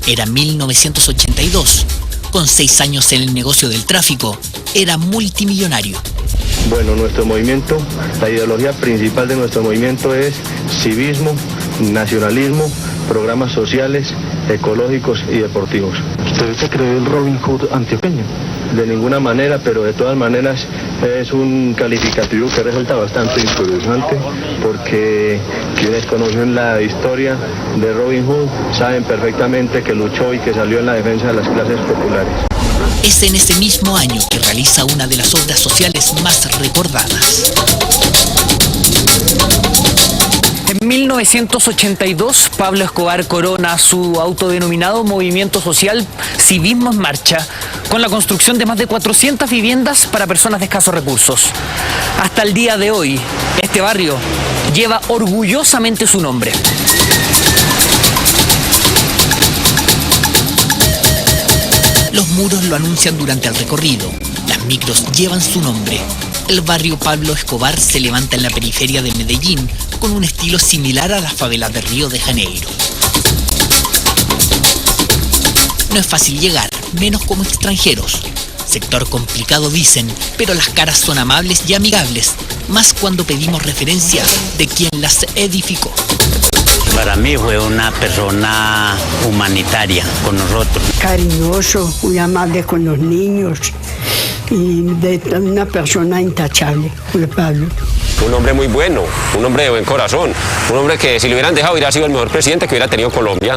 Era 1982. Con 6 años en el negocio del tráfico, era multimillonario. Bueno, nuestro movimiento, la ideología principal de nuestro movimiento es civismo, nacionalismo, programas sociales, ecológicos y deportivos. ¿Usted se cree el Robin Hood antioqueño? De ninguna manera, pero de todas maneras es un calificativo que resulta bastante interesante porque quienes conocen la historia de Robin Hood saben perfectamente que luchó y que salió en la defensa de las clases populares. Es en ese mismo año que realiza una de las obras sociales más recordadas. En 1982, Pablo Escobar corona su autodenominado movimiento social Civismo en Marcha, con la construcción de más de 400 viviendas para personas de escasos recursos. Hasta el día de hoy, este barrio lleva orgullosamente su nombre. Los muros lo anuncian durante el recorrido. Las micros llevan su nombre. El barrio Pablo Escobar se levanta en la periferia de Medellín con un estilo similar a las favelas de Río de Janeiro. No es fácil llegar, menos como extranjeros. Sector complicado dicen, pero las caras son amables y amigables, más cuando pedimos referencia de quien las edificó. Para mí fue una persona humanitaria con nosotros. Cariñoso, muy amable con los niños y una persona intachable, fue Pablo. Un hombre muy bueno, un hombre de buen corazón, un hombre que si lo hubieran dejado hubiera sido el mejor presidente que hubiera tenido Colombia.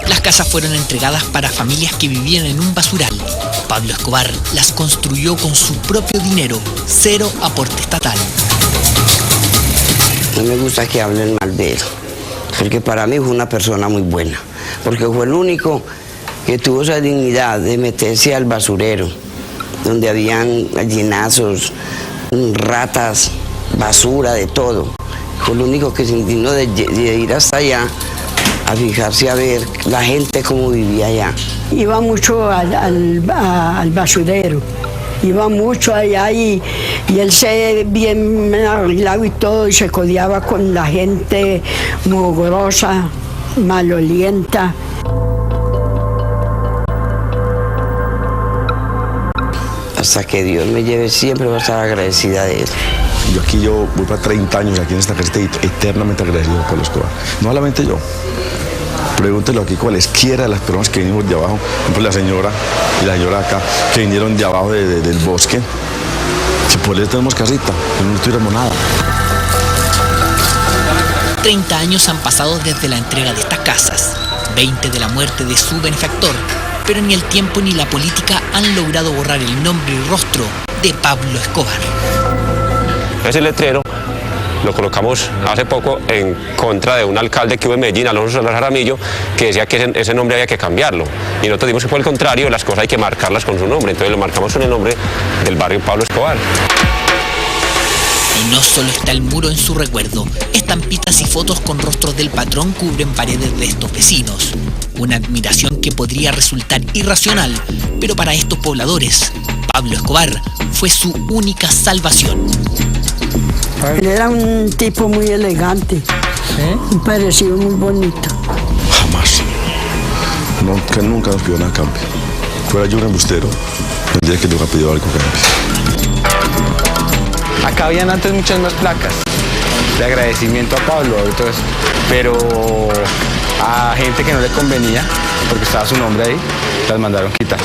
Las casas fueron entregadas para familias que vivían en un basural. Pablo Escobar las construyó con su propio dinero, cero aporte estatal. No me gusta que hablen mal de él, porque para mí fue una persona muy buena, porque fue el único que tuvo esa dignidad de meterse al basurero, donde habían gallinazos, ratas, basura, de todo. Fue el único que se indignó de ir hasta allá a fijarse a ver la gente cómo vivía allá. Iba mucho al basurero, iba mucho allá y él se bien arreglado y todo, y se codeaba con la gente mugrosa, malolienta. Hasta que Dios me lleve, siempre voy a estar agradecida de él. Yo voy para 30 años aquí en esta casita y eternamente agradecido por Pablo Escobar. No solamente yo. Pregúntelo aquí cualesquiera de las personas que vinimos de abajo, por ejemplo la señora y la señora acá, que vinieron de abajo del bosque. Si por eso tenemos casita, pero no tuviéramos nada. 30 años han pasado desde la entrega de estas casas, 20 de la muerte de su benefactor, pero ni el tiempo ni la política han logrado borrar el nombre y rostro de Pablo Escobar. Ese letrero lo colocamos hace poco en contra de un alcalde que hubo en Medellín, Alonso Solar Jaramillo, que decía que ese nombre había que cambiarlo. Y nosotros dimos que por el contrario, las cosas hay que marcarlas con su nombre. Entonces lo marcamos con el nombre del barrio Pablo Escobar. Y no solo está el muro en su recuerdo, estampitas y fotos con rostros del patrón cubren paredes de estos vecinos. Una admiración que podría resultar irracional, pero para estos pobladores, Pablo Escobar fue su única salvación. Él era un tipo muy elegante, un parecido muy bonito. Jamás. Nunca nos pidió nada a cambio. Fuera yo un embustero, tendría que nunca pidió algo a cambio. Acá habían antes muchas más placas de agradecimiento a Pablo y todo eso, pero a gente que no le convenía, porque estaba su nombre ahí, las mandaron quitar.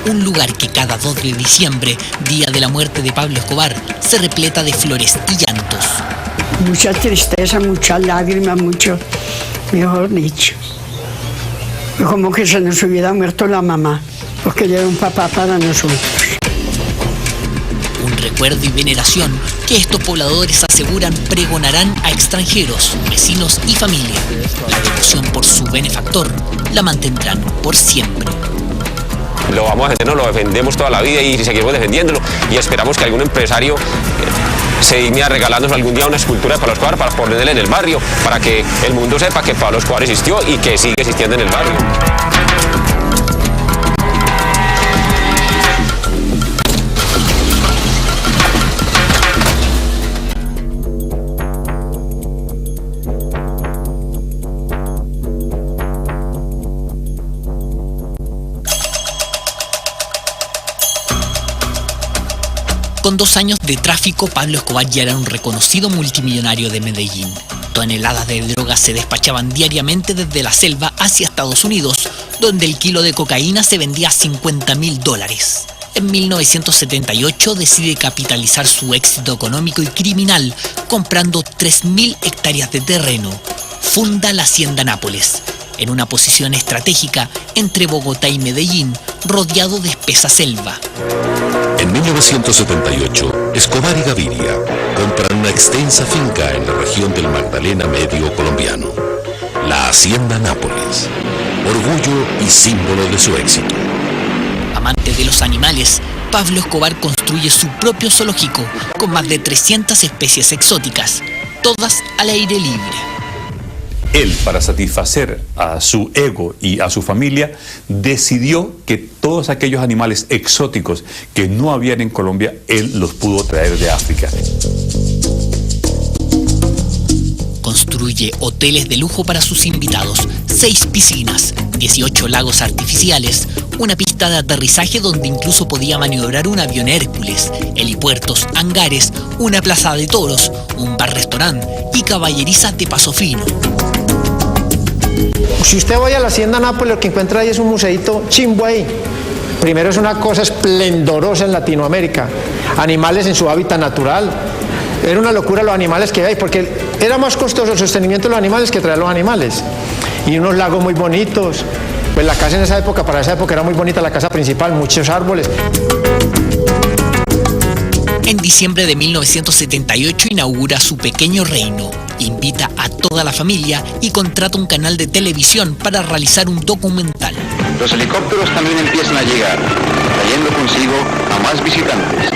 Un lugar que cada 2 de diciembre, día de la muerte de Pablo Escobar, se repleta de flores y llantos. Mucha tristeza, muchas lágrimas, mucho, mejor dicho. Como que se nos hubiera muerto la mamá, porque ella era un papá para nosotros. Un recuerdo y veneración que estos pobladores aseguran pregonarán a extranjeros, vecinos y familia. La devoción por su benefactor la mantendrán por siempre. Lo vamos a defender, lo defendemos toda la vida y seguimos defendiéndolo y esperamos que algún empresario se digne a regalarnos algún día una escultura de Pablo Escobar para ponerla en el barrio, para que el mundo sepa que Pablo Escobar existió y que sigue existiendo en el barrio. Con 2 años de tráfico, Pablo Escobar ya era un reconocido multimillonario de Medellín. Toneladas de drogas se despachaban diariamente desde la selva hacia Estados Unidos, donde el kilo de cocaína se vendía a $50.000. En 1978 decide capitalizar su éxito económico y criminal comprando 3.000 hectáreas de terreno. Funda la Hacienda Nápoles, en una posición estratégica entre Bogotá y Medellín, rodeado de espesa selva. En 1978, Escobar y Gaviria compran una extensa finca en la región del Magdalena Medio colombiano, la Hacienda Nápoles, orgullo y símbolo de su éxito. Amante de los animales, Pablo Escobar construye su propio zoológico con más de 300 especies exóticas, todas al aire libre. Él, para satisfacer a su ego y a su familia, decidió que todos aquellos animales exóticos que no habían en Colombia, él los pudo traer de África. Construye hoteles de lujo para sus invitados, 6 piscinas, 18 lagos artificiales, una pista de aterrizaje donde incluso podía maniobrar un avión Hércules, helipuertos, hangares, una plaza de toros, un bar-restaurante y caballerizas de paso fino. Si usted va a la Hacienda Nápoles, lo que encuentra ahí es un museíto chimbo ahí. Primero es una cosa esplendorosa en Latinoamérica, animales en su hábitat natural. Era una locura los animales que hay, porque era más costoso el sostenimiento de los animales que traer los animales. Y unos lagos muy bonitos. Pues la casa en esa época, para esa época era muy bonita la casa principal, muchos árboles. En diciembre de 1978 inaugura su pequeño reino, invita a toda la familia y contrata un canal de televisión para realizar un documental. Los helicópteros también empiezan a llegar, trayendo consigo a más visitantes.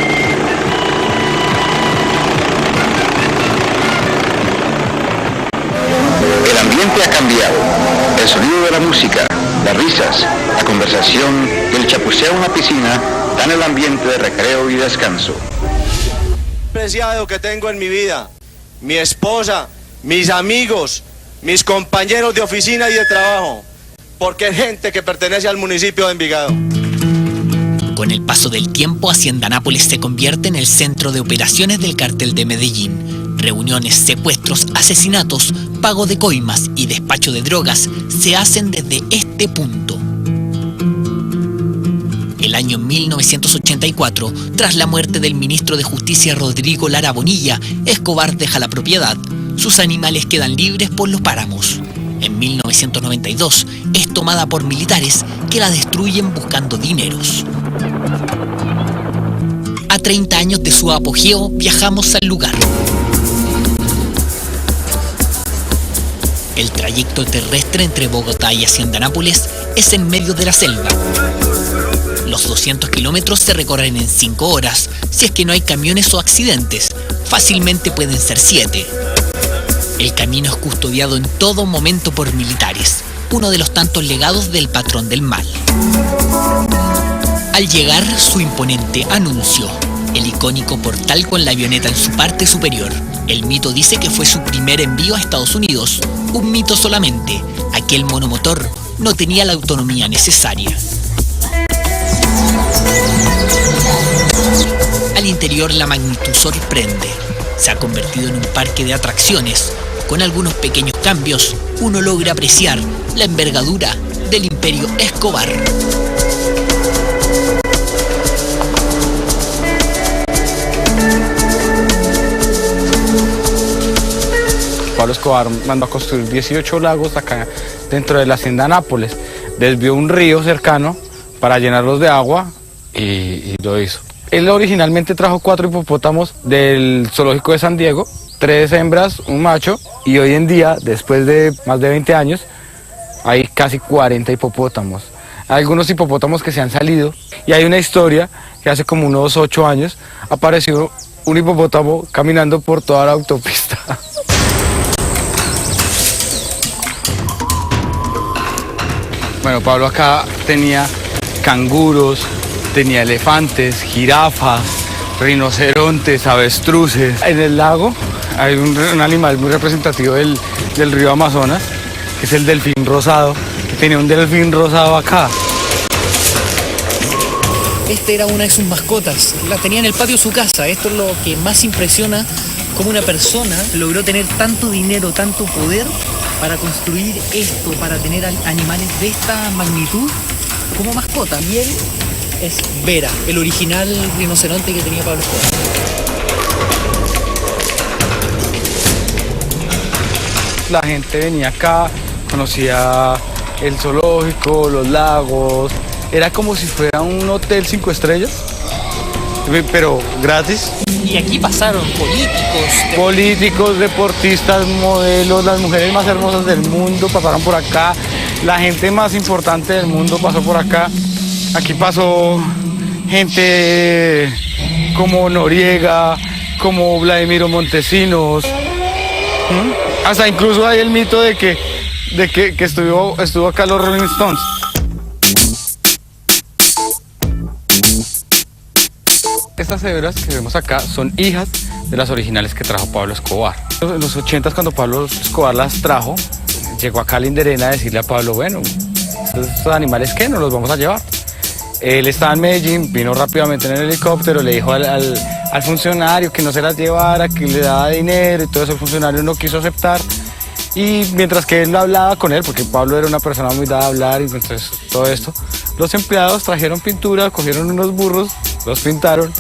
El ambiente ha cambiado. El sonido de la música, las risas, la conversación y el chapuceo en la piscina dan el ambiente de recreo y descanso. Preciado que tengo en mi vida, mi esposa, mis amigos, mis compañeros de oficina y de trabajo, porque es gente que pertenece al municipio de Envigado. Con el paso del tiempo, Hacienda Nápoles se convierte en el centro de operaciones del cartel de Medellín. Reuniones, secuestros, asesinatos, pago de coimas y despacho de drogas se hacen desde este punto. El año 1984, tras la muerte del ministro de Justicia Rodrigo Lara Bonilla, Escobar deja la propiedad. Sus animales quedan libres por los páramos. En 1992 es tomada por militares que la destruyen buscando dineros. A 30 años de su apogeo, viajamos al lugar. El trayecto terrestre entre Bogotá y Hacienda Nápoles es en medio de la selva. Los 200 kilómetros se recorren en 5 horas, si es que no hay camiones o accidentes. Fácilmente pueden ser 7. El camino es custodiado en todo momento por militares, uno de los tantos legados del patrón del mal. Al llegar, su imponente anuncio, el icónico portal con la avioneta en su parte superior. El mito dice que fue su primer envío a Estados Unidos. Un mito solamente, aquel monomotor no tenía la autonomía necesaria. Al interior la magnitud sorprende. Se ha convertido en un parque de atracciones. Con algunos pequeños cambios, uno logra apreciar la envergadura del Imperio Escobar. Pablo Escobar mandó a construir 18 lagos acá dentro de la Hacienda Nápoles. Desvió un río cercano para llenarlos de agua y lo hizo. Él originalmente trajo 4 hipopótamos del zoológico de San Diego, 3 hembras, un macho, y hoy en día, después de más de 20 años, hay casi 40 hipopótamos. Hay algunos hipopótamos que se han salido y hay una historia que hace como unos 8 años apareció un hipopótamo caminando por toda la autopista. Bueno, Pablo acá tenía canguros, tenía elefantes, jirafas, rinocerontes, avestruces. En el lago hay un animal muy representativo del río Amazonas, que es el delfín rosado, que tenía un delfín rosado acá. Esta era una de sus mascotas, la tenía en el patio de su casa. Esto es lo que más impresiona, cómo una persona logró tener tanto dinero, tanto poder para construir esto, para tener animales de esta magnitud como mascota. Y él es Vera, el original rinoceronte que tenía Pablo Escobar. La gente venía acá, conocía el zoológico, los lagos. Era como si fuera un hotel 5 estrellas, pero gratis. Y aquí pasaron políticos, deportistas, modelos, las mujeres más hermosas del mundo pasaron por acá, la gente más importante del mundo pasó por acá. Aquí pasó gente como Noriega, como Vladimiro Montesinos. Hasta incluso hay el mito de que estuvo acá los Rolling Stones. Estas cebras que vemos acá son hijas de las originales que trajo Pablo Escobar. En los 80s, cuando Pablo Escobar las trajo, llegó acá a Linderena a decirle a Pablo, bueno, ¿estos animales qué? ¿Nos los vamos a llevar? Él estaba en Medellín, vino rápidamente en el helicóptero, le dijo al funcionario que no se las llevara, que le daba dinero y todo eso. El funcionario no quiso aceptar. Y mientras que él hablaba con él, porque Pablo era una persona muy dada a hablar, y entonces todo esto, los empleados trajeron pintura, cogieron unos burros, los pintaron,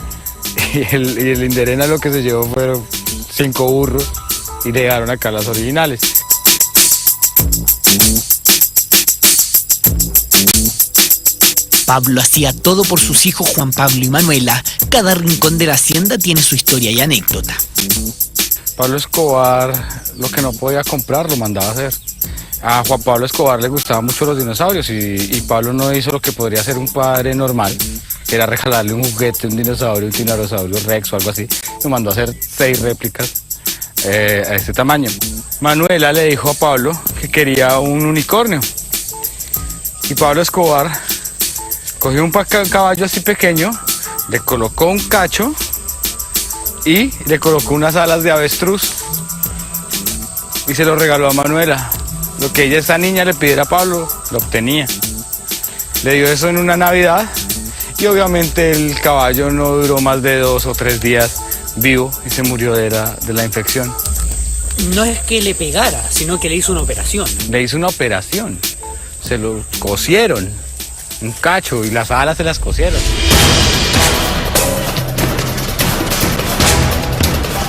y el Inderena lo que se llevó fueron 5 burros y dejaron acá las originales. Pablo hacía todo por sus hijos Juan Pablo y Manuela. Cada rincón de la hacienda tiene su historia y anécdota. Pablo Escobar lo que no podía comprar lo mandaba a hacer. A Juan Pablo Escobar le gustaban mucho los dinosaurios y Pablo no hizo lo que podría hacer un padre normal, que era regalarle un juguete, un dinosaurio, un tiranosaurio rex o algo así. Lo mandó a hacer 6 réplicas a este tamaño. Manuela le dijo a Pablo que quería un unicornio y Pablo Escobar cogió un caballo así pequeño, le colocó un cacho y le colocó unas alas de avestruz y se lo regaló a Manuela. Lo que esa niña le pidiera a Pablo, lo obtenía. Le dio eso en una Navidad y obviamente el caballo no duró más de 2 o 3 días vivo y se murió de la infección. No es que le pegara, sino que le hizo una operación. Le hizo una operación, se lo cosieron, un cacho, y las alas se las cosieron.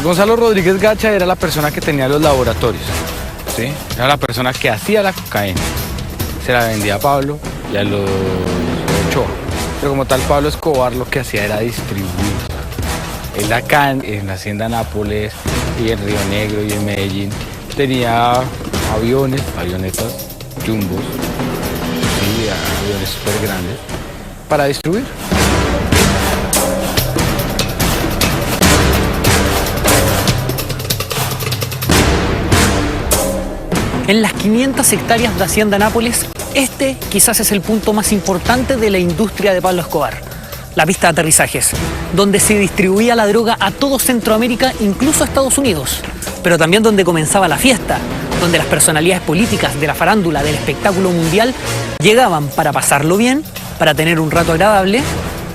Gonzalo Rodríguez Gacha era la persona que tenía los laboratorios, ¿sí? Era la persona que hacía la cocaína. Se la vendía a Pablo y a los Ochoa. Pero como tal, Pablo Escobar lo que hacía era distribuir. Él acá en la hacienda Nápoles y en Río Negro y en Medellín tenía avionetas jumbos, sí, aviones súper grandes para distribuir. En las 500 hectáreas de Hacienda Nápoles, este quizás es el punto más importante de la industria de Pablo Escobar. La pista de aterrizajes, donde se distribuía la droga a todo Centroamérica, incluso a Estados Unidos. Pero también donde comenzaba la fiesta, donde las personalidades políticas de la farándula, del espectáculo mundial, llegaban para pasarlo bien, para tener un rato agradable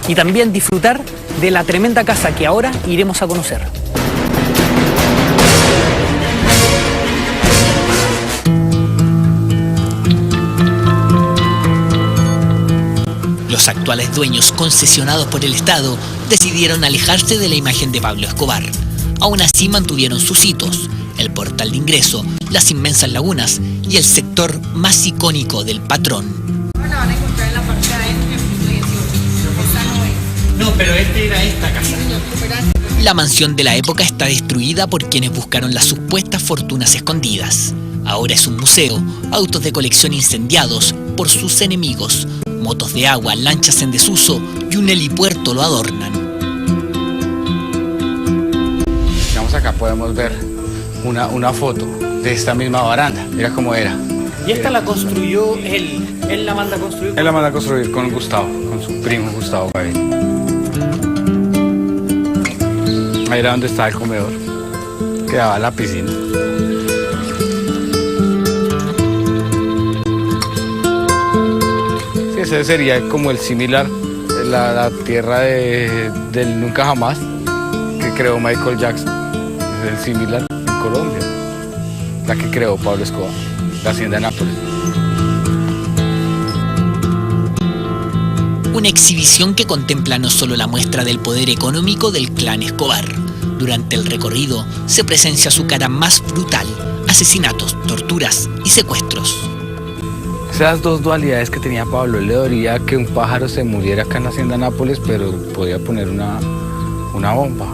y también disfrutar de la tremenda casa que ahora iremos a conocer. Los actuales dueños, concesionados por el Estado, decidieron alejarse de la imagen de Pablo Escobar. Aún así mantuvieron sus hitos, el portal de ingreso, las inmensas lagunas y el sector más icónico del patrón. La van a encontrar en la parte de adentro, no, pero era esta casa. La mansión de la época está destruida por quienes buscaron las supuestas fortunas escondidas. Ahora es un museo, autos de colección incendiados por sus enemigos, motos de agua, lanchas en desuso y un helipuerto lo adornan. Digamos, acá podemos ver una foto de esta misma baranda. Mira cómo era. Y esta la construyó él la manda a construir. Él la manda a construir con Gustavo, con su primo Gustavo Gaviria. Ahí era donde estaba el comedor, quedaba la piscina. Sí, ese sería como el similar, la tierra del nunca jamás que creó Michael Jackson. Es el similar en Colombia, la que creó Pablo Escobar, la hacienda Nápoles. Una exhibición que contempla no solo la muestra del poder económico del clan Escobar. Durante el recorrido se presencia su cara más brutal: asesinatos, torturas y secuestros. Esas dos dualidades que tenía Pablo, él le dolía que un pájaro se muriera acá en la hacienda Nápoles, pero podía poner una bomba.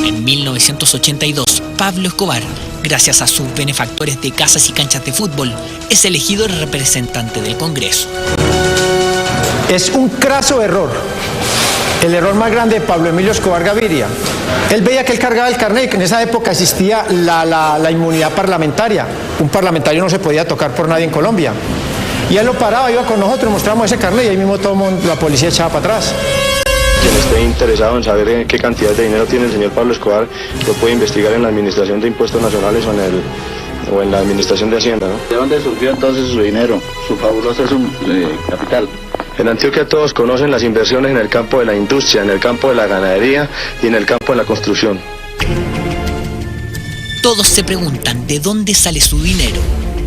En 1982, Pablo Escobar, gracias a sus benefactores de casas y canchas de fútbol, es elegido representante del Congreso. Es un craso error. El error más grande de Pablo Emilio Escobar Gaviria. Él veía que él cargaba el carnet y que en esa época existía la inmunidad parlamentaria. Un parlamentario no se podía tocar por nadie en Colombia. Y él lo paraba, iba con nosotros, mostramos ese carnet y ahí mismo todo el mundo, la policía echaba para atrás. Quien esté interesado en saber qué cantidad de dinero tiene el señor Pablo Escobar, lo puede investigar en la Administración de Impuestos Nacionales o en la Administración de Hacienda, ¿no? ¿De dónde surgió entonces su dinero, su fabuloso capital? En Antioquia todos conocen las inversiones en el campo de la industria, en el campo de la ganadería y en el campo de la construcción. Todos se preguntan de dónde sale su dinero.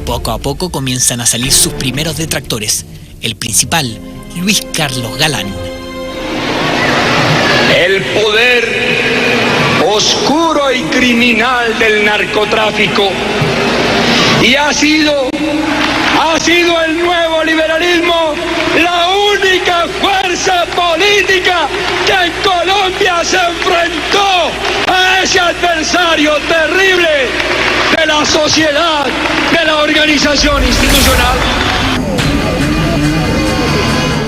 Poco a poco comienzan a salir sus primeros detractores. El principal, Luis Carlos Galán. El poder oscuro y criminal del narcotráfico. Y ha sido el nuevo liberalismo la única fuerza política que en Colombia se enfrentó a ese adversario terrible de la sociedad, de la organización institucional.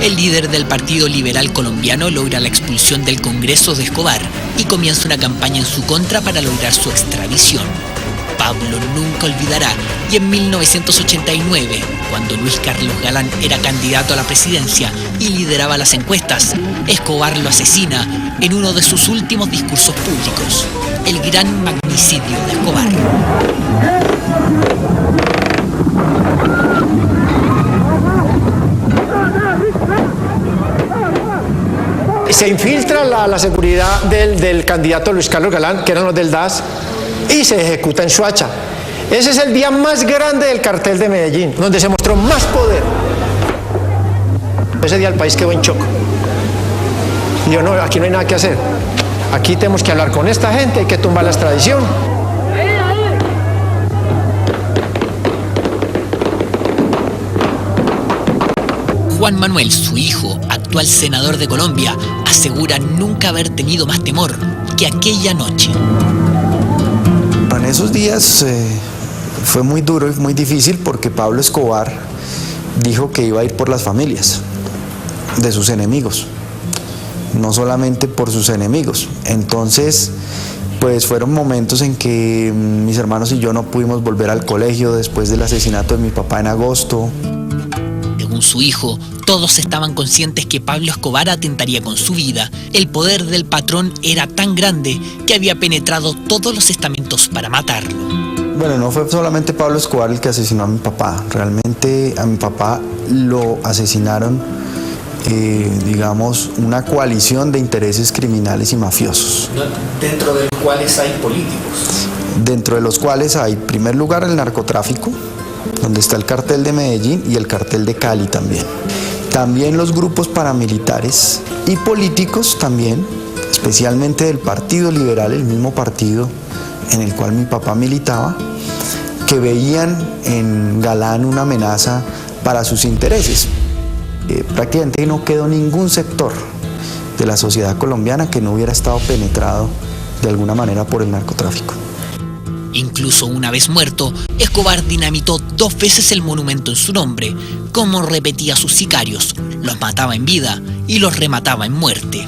El líder del Partido Liberal Colombiano logra la expulsión del Congreso de Escobar y comienza una campaña en su contra para lograr su extradición. Pablo nunca olvidará, y en 1989, cuando Luis Carlos Galán era candidato a la presidencia y lideraba las encuestas, Escobar lo asesina en uno de sus últimos discursos públicos, el gran magnicidio de Escobar. Se infiltra la seguridad del candidato Luis Carlos Galán, que eran los del DAS, y se ejecuta en Soacha. Ese es el día más grande del cartel de Medellín, donde se mostró más poder. Ese día el país quedó en shock. Y yo, no, aquí no hay nada que hacer. Aquí tenemos que hablar con esta gente, hay que tumbar la extradición. Juan Manuel, su hijo, actual senador de Colombia, asegura nunca haber tenido más temor que aquella noche. En esos días fue muy duro y muy difícil porque Pablo Escobar dijo que iba a ir por las familias de sus enemigos, no solamente por sus enemigos. Entonces, pues fueron momentos en que mis hermanos y yo no pudimos volver al colegio después del asesinato de mi papá en agosto. Según su hijo, todos estaban conscientes que Pablo Escobar atentaría con su vida. El poder del patrón era tan grande que había penetrado todos los estamentos para matarlo. Bueno, no fue solamente Pablo Escobar el que asesinó a mi papá. Realmente a mi papá lo asesinaron, digamos, una coalición de intereses criminales y mafiosos. ¿Dentro de los cuales hay políticos? Dentro de los cuales hay, en primer lugar, el narcotráfico, donde está el cartel de Medellín y el cartel de Cali también. También los grupos paramilitares y políticos también, especialmente del Partido Liberal, el mismo partido en el cual mi papá militaba, que veían en Galán una amenaza para sus intereses. Prácticamente no quedó ningún sector de la sociedad colombiana que no hubiera estado penetrado de alguna manera por el narcotráfico. Incluso una vez muerto, Escobar dinamitó 2 veces el monumento en su nombre, como repetía a sus sicarios, los mataba en vida y los remataba en muerte.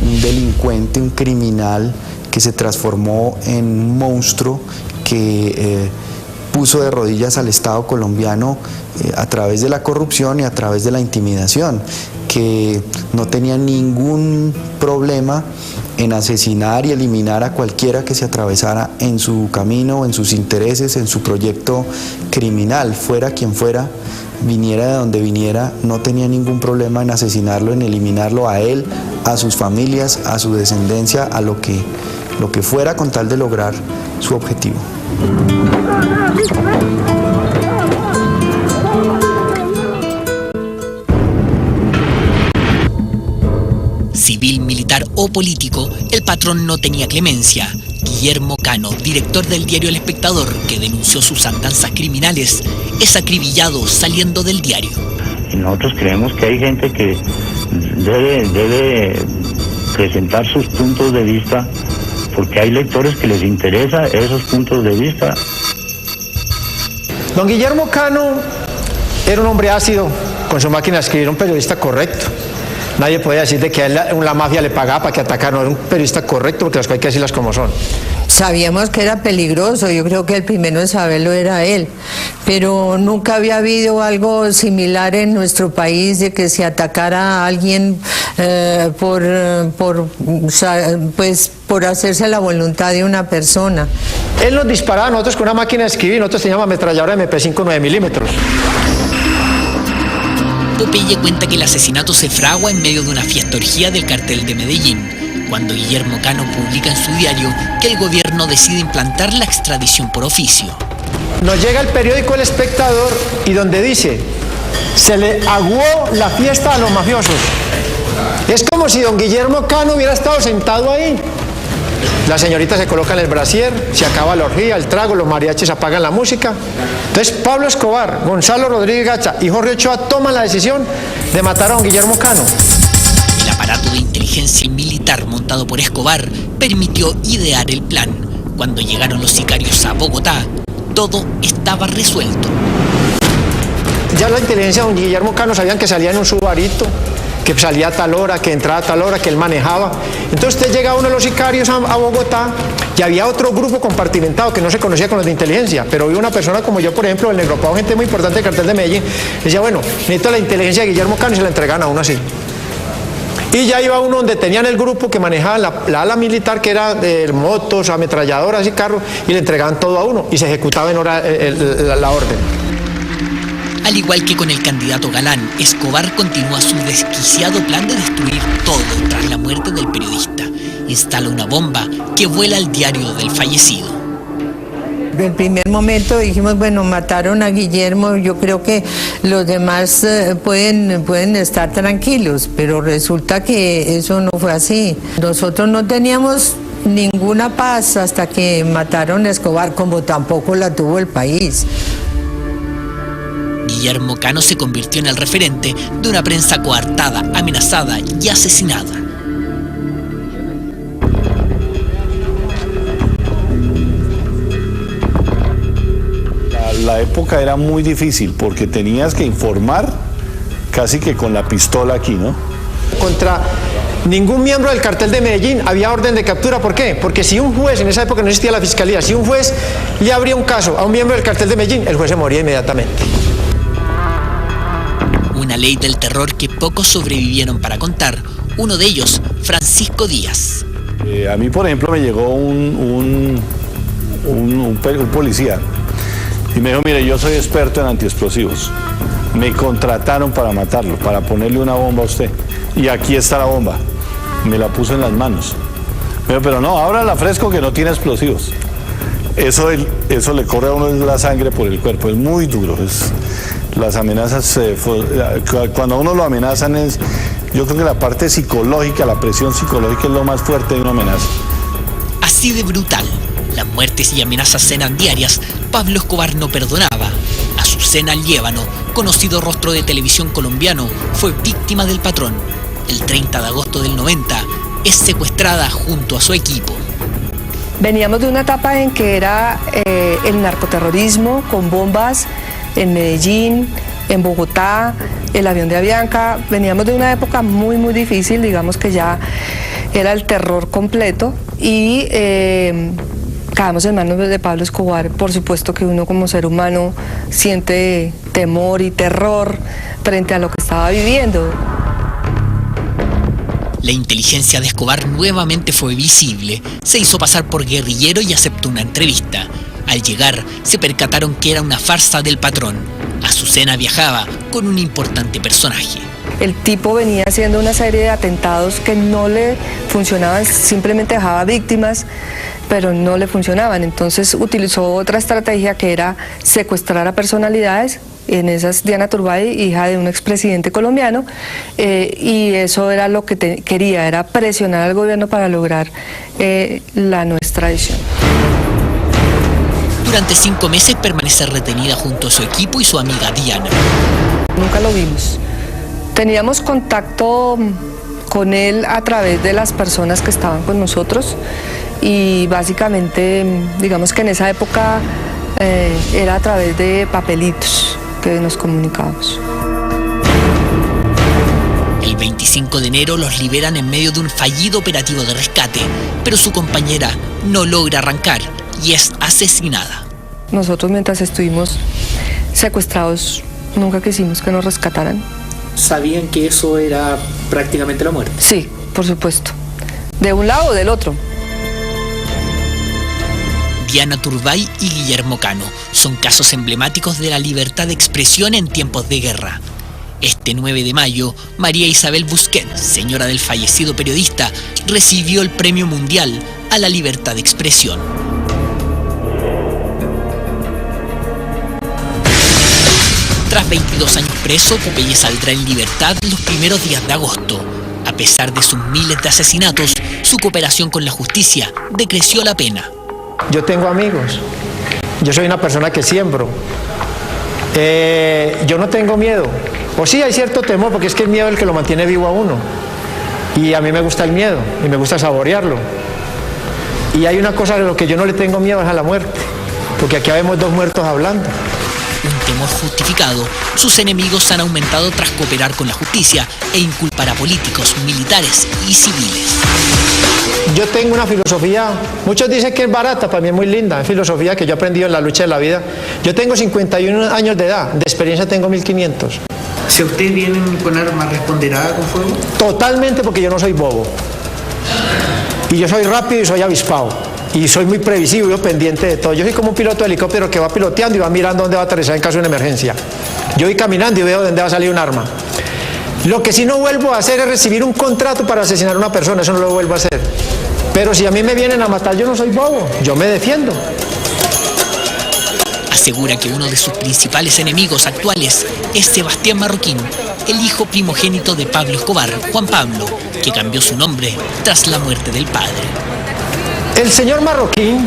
Un delincuente, un criminal que se transformó en un monstruo que puso de rodillas al Estado colombiano a través de la corrupción y a través de la intimidación, que no tenía ningún problema en asesinar y eliminar a cualquiera que se atravesara en su camino, en sus intereses, en su proyecto criminal, fuera quien fuera, viniera de donde viniera, no tenía ningún problema en asesinarlo, en eliminarlo a él, a sus familias, a su descendencia, a lo que fuera con tal de lograr su objetivo. Civil, militar o político, el patrón no tenía clemencia. Guillermo Cano, director del diario El Espectador, que denunció sus andanzas criminales, es acribillado saliendo del diario. Nosotros creemos que hay gente que debe presentar sus puntos de vista, porque hay lectores que les interesa esos puntos de vista. Don Guillermo Cano era un hombre ácido, con su máquina de escribir, un periodista correcto. Nadie podía decir de que a él la mafia le pagaba para que atacara, no, era un periodista correcto, porque las cosas hay que decirlas como son. Sabíamos que era peligroso, yo creo que el primero en saberlo era él, pero nunca había habido algo similar en nuestro país de que se atacara a alguien por hacerse la voluntad de una persona. Él nos disparaba a nosotros con una máquina de escribir, nosotros teníamos ametralladora MP5 9 milímetros. Popeye cuenta que el asesinato se fragua en medio de una fiesta orgía del cartel de Medellín, cuando Guillermo Cano publica en su diario que el gobierno decide implantar la extradición por oficio. Nos llega el periódico El Espectador y donde dice, se le aguó la fiesta a los mafiosos. Es como si don Guillermo Cano hubiera estado sentado ahí. La señorita se coloca en el brasier, se acaba la orgía, el trago, los mariachis apagan la música. Entonces Pablo Escobar, Gonzalo Rodríguez Gacha y Jorge Ochoa toman la decisión de matar a don Guillermo Cano. El aparato de inteligencia militar montado por Escobar permitió idear el plan. Cuando llegaron los sicarios a Bogotá, todo estaba resuelto. Ya la inteligencia de don Guillermo Cano sabían que salía en un Subarito, que salía a tal hora, que entraba a tal hora, que él manejaba. Entonces usted llega uno de los sicarios a Bogotá y había otro grupo compartimentado que no se conocía con los de inteligencia, pero había una persona como yo, por ejemplo, el Negro Pau, gente muy importante del cartel de Medellín, decía, bueno, necesito la inteligencia de Guillermo Cano y se la entregan a uno así. Y ya iba uno donde tenían el grupo que manejaba la ala militar, que era de motos, ametralladoras y carros, y le entregaban todo a uno y se ejecutaba en hora la orden. Al igual que con el candidato Galán, Escobar continúa su desquiciado plan de destruir todo tras la muerte del periodista. Instala una bomba que vuela al diario del fallecido. En el primer momento dijimos, bueno, mataron a Guillermo, yo creo que los demás pueden estar tranquilos, pero resulta que eso no fue así. Nosotros no teníamos ninguna paz hasta que mataron a Escobar, como tampoco la tuvo el país. Guillermo Cano se convirtió en el referente de una prensa coartada, amenazada y asesinada. La época era muy difícil porque tenías que informar casi que con la pistola aquí, ¿no? Contra ningún miembro del cartel de Medellín había orden de captura. ¿Por qué? Porque si un juez, en esa época no existía la fiscalía, si un juez le abría un caso a un miembro del cartel de Medellín, el juez se moría inmediatamente. Una ley del terror que pocos sobrevivieron para contar, uno de ellos, Francisco Díaz. A mí, por ejemplo, me llegó un policía y me dijo, mire, yo soy experto en antiexplosivos. Me contrataron para matarlo, para ponerle una bomba a usted. Y aquí está la bomba. Me la puso en las manos. Me dijo, pero no, ábrala fresco que no tiene explosivos. Eso le corre a uno la sangre por el cuerpo, es muy duro. Las amenazas, cuando a uno lo amenazan yo creo que la parte psicológica, la presión psicológica es lo más fuerte de una amenaza. Así de brutal, las muertes y amenazas eran diarias, Pablo Escobar no perdonaba. Azucena Liévano, conocido rostro de televisión colombiano, fue víctima del patrón. El 30 de agosto del 90, es secuestrada junto a su equipo. Veníamos de una etapa en que era el narcoterrorismo con bombas en Medellín, en Bogotá, el avión de Avianca. Veníamos de una época muy difícil, digamos que ya era el terror completo y caemos en manos de Pablo Escobar. Por supuesto que uno como ser humano siente temor y terror frente a lo que estaba viviendo. La inteligencia de Escobar nuevamente fue visible. Se hizo pasar por guerrillero y aceptó una entrevista. Al llegar, se percataron que era una farsa del patrón. Azucena viajaba con un importante personaje. El tipo venía haciendo una serie de atentados que no le funcionaban, simplemente dejaba víctimas, pero no le funcionaban. Entonces utilizó otra estrategia que era secuestrar a personalidades. En esas Diana Turbay, hija de un expresidente colombiano, y eso era lo que quería, era presionar al gobierno para lograr la no extradición. Durante 5 meses permanece retenida junto a su equipo y su amiga Diana. Nunca lo vimos. Teníamos contacto con él a través de las personas que estaban con nosotros y básicamente, digamos que en esa época era a través de papelitos que nos comunicábamos. El El 25 de enero los liberan en medio de un fallido operativo de rescate, pero su compañera no logra arrancar y es asesinada. Nosotros, mientras estuvimos secuestrados, nunca quisimos que nos rescataran. ¿Sabían que eso era prácticamente la muerte? Sí, por supuesto. De un lado o del otro. Diana Turbay y Guillermo Cano son casos emblemáticos de la libertad de expresión en tiempos de guerra. Este 9 de mayo, María Isabel Busquet, señora del fallecido periodista, recibió el Premio Mundial a la Libertad de Expresión. Tras 22 años preso, Popeye saldrá en libertad los primeros días de agosto. A pesar de sus miles de asesinatos, su cooperación con la justicia decreció la pena. Yo tengo amigos. Yo soy una persona que siembro. Yo no tengo miedo. O sí hay cierto temor, porque es que el miedo es el que lo mantiene vivo a uno. Y a mí me gusta el miedo, y me gusta saborearlo. Y hay una cosa de lo que yo no le tengo miedo, es a la muerte. Porque aquí vemos dos muertos hablando. Un temor justificado, sus enemigos han aumentado tras cooperar con la justicia e inculpar a políticos, militares y civiles. Yo tengo una filosofía, muchos dicen que es barata, para mí es muy linda, es filosofía que yo he aprendido en la lucha de la vida. Yo tengo 51 años de edad, de experiencia tengo 1500. Si ustedes vienen con armas, ¿responderá con fuego? Totalmente, porque yo no soy bobo. Y yo soy rápido y soy avispado. Y soy muy previsivo y pendiente de todo. Yo soy como un piloto de helicóptero que va piloteando y va mirando dónde va a aterrizar en caso de una emergencia. Yo voy caminando y veo dónde va a salir un arma. Lo que sí no vuelvo a hacer es recibir un contrato para asesinar a una persona, eso no lo vuelvo a hacer. Pero si a mí me vienen a matar, yo no soy bobo, yo me defiendo. Asegura que uno de sus principales enemigos actuales es Sebastián Marroquín, el hijo primogénito de Pablo Escobar, Juan Pablo, que cambió su nombre tras la muerte del padre. El señor Marroquín,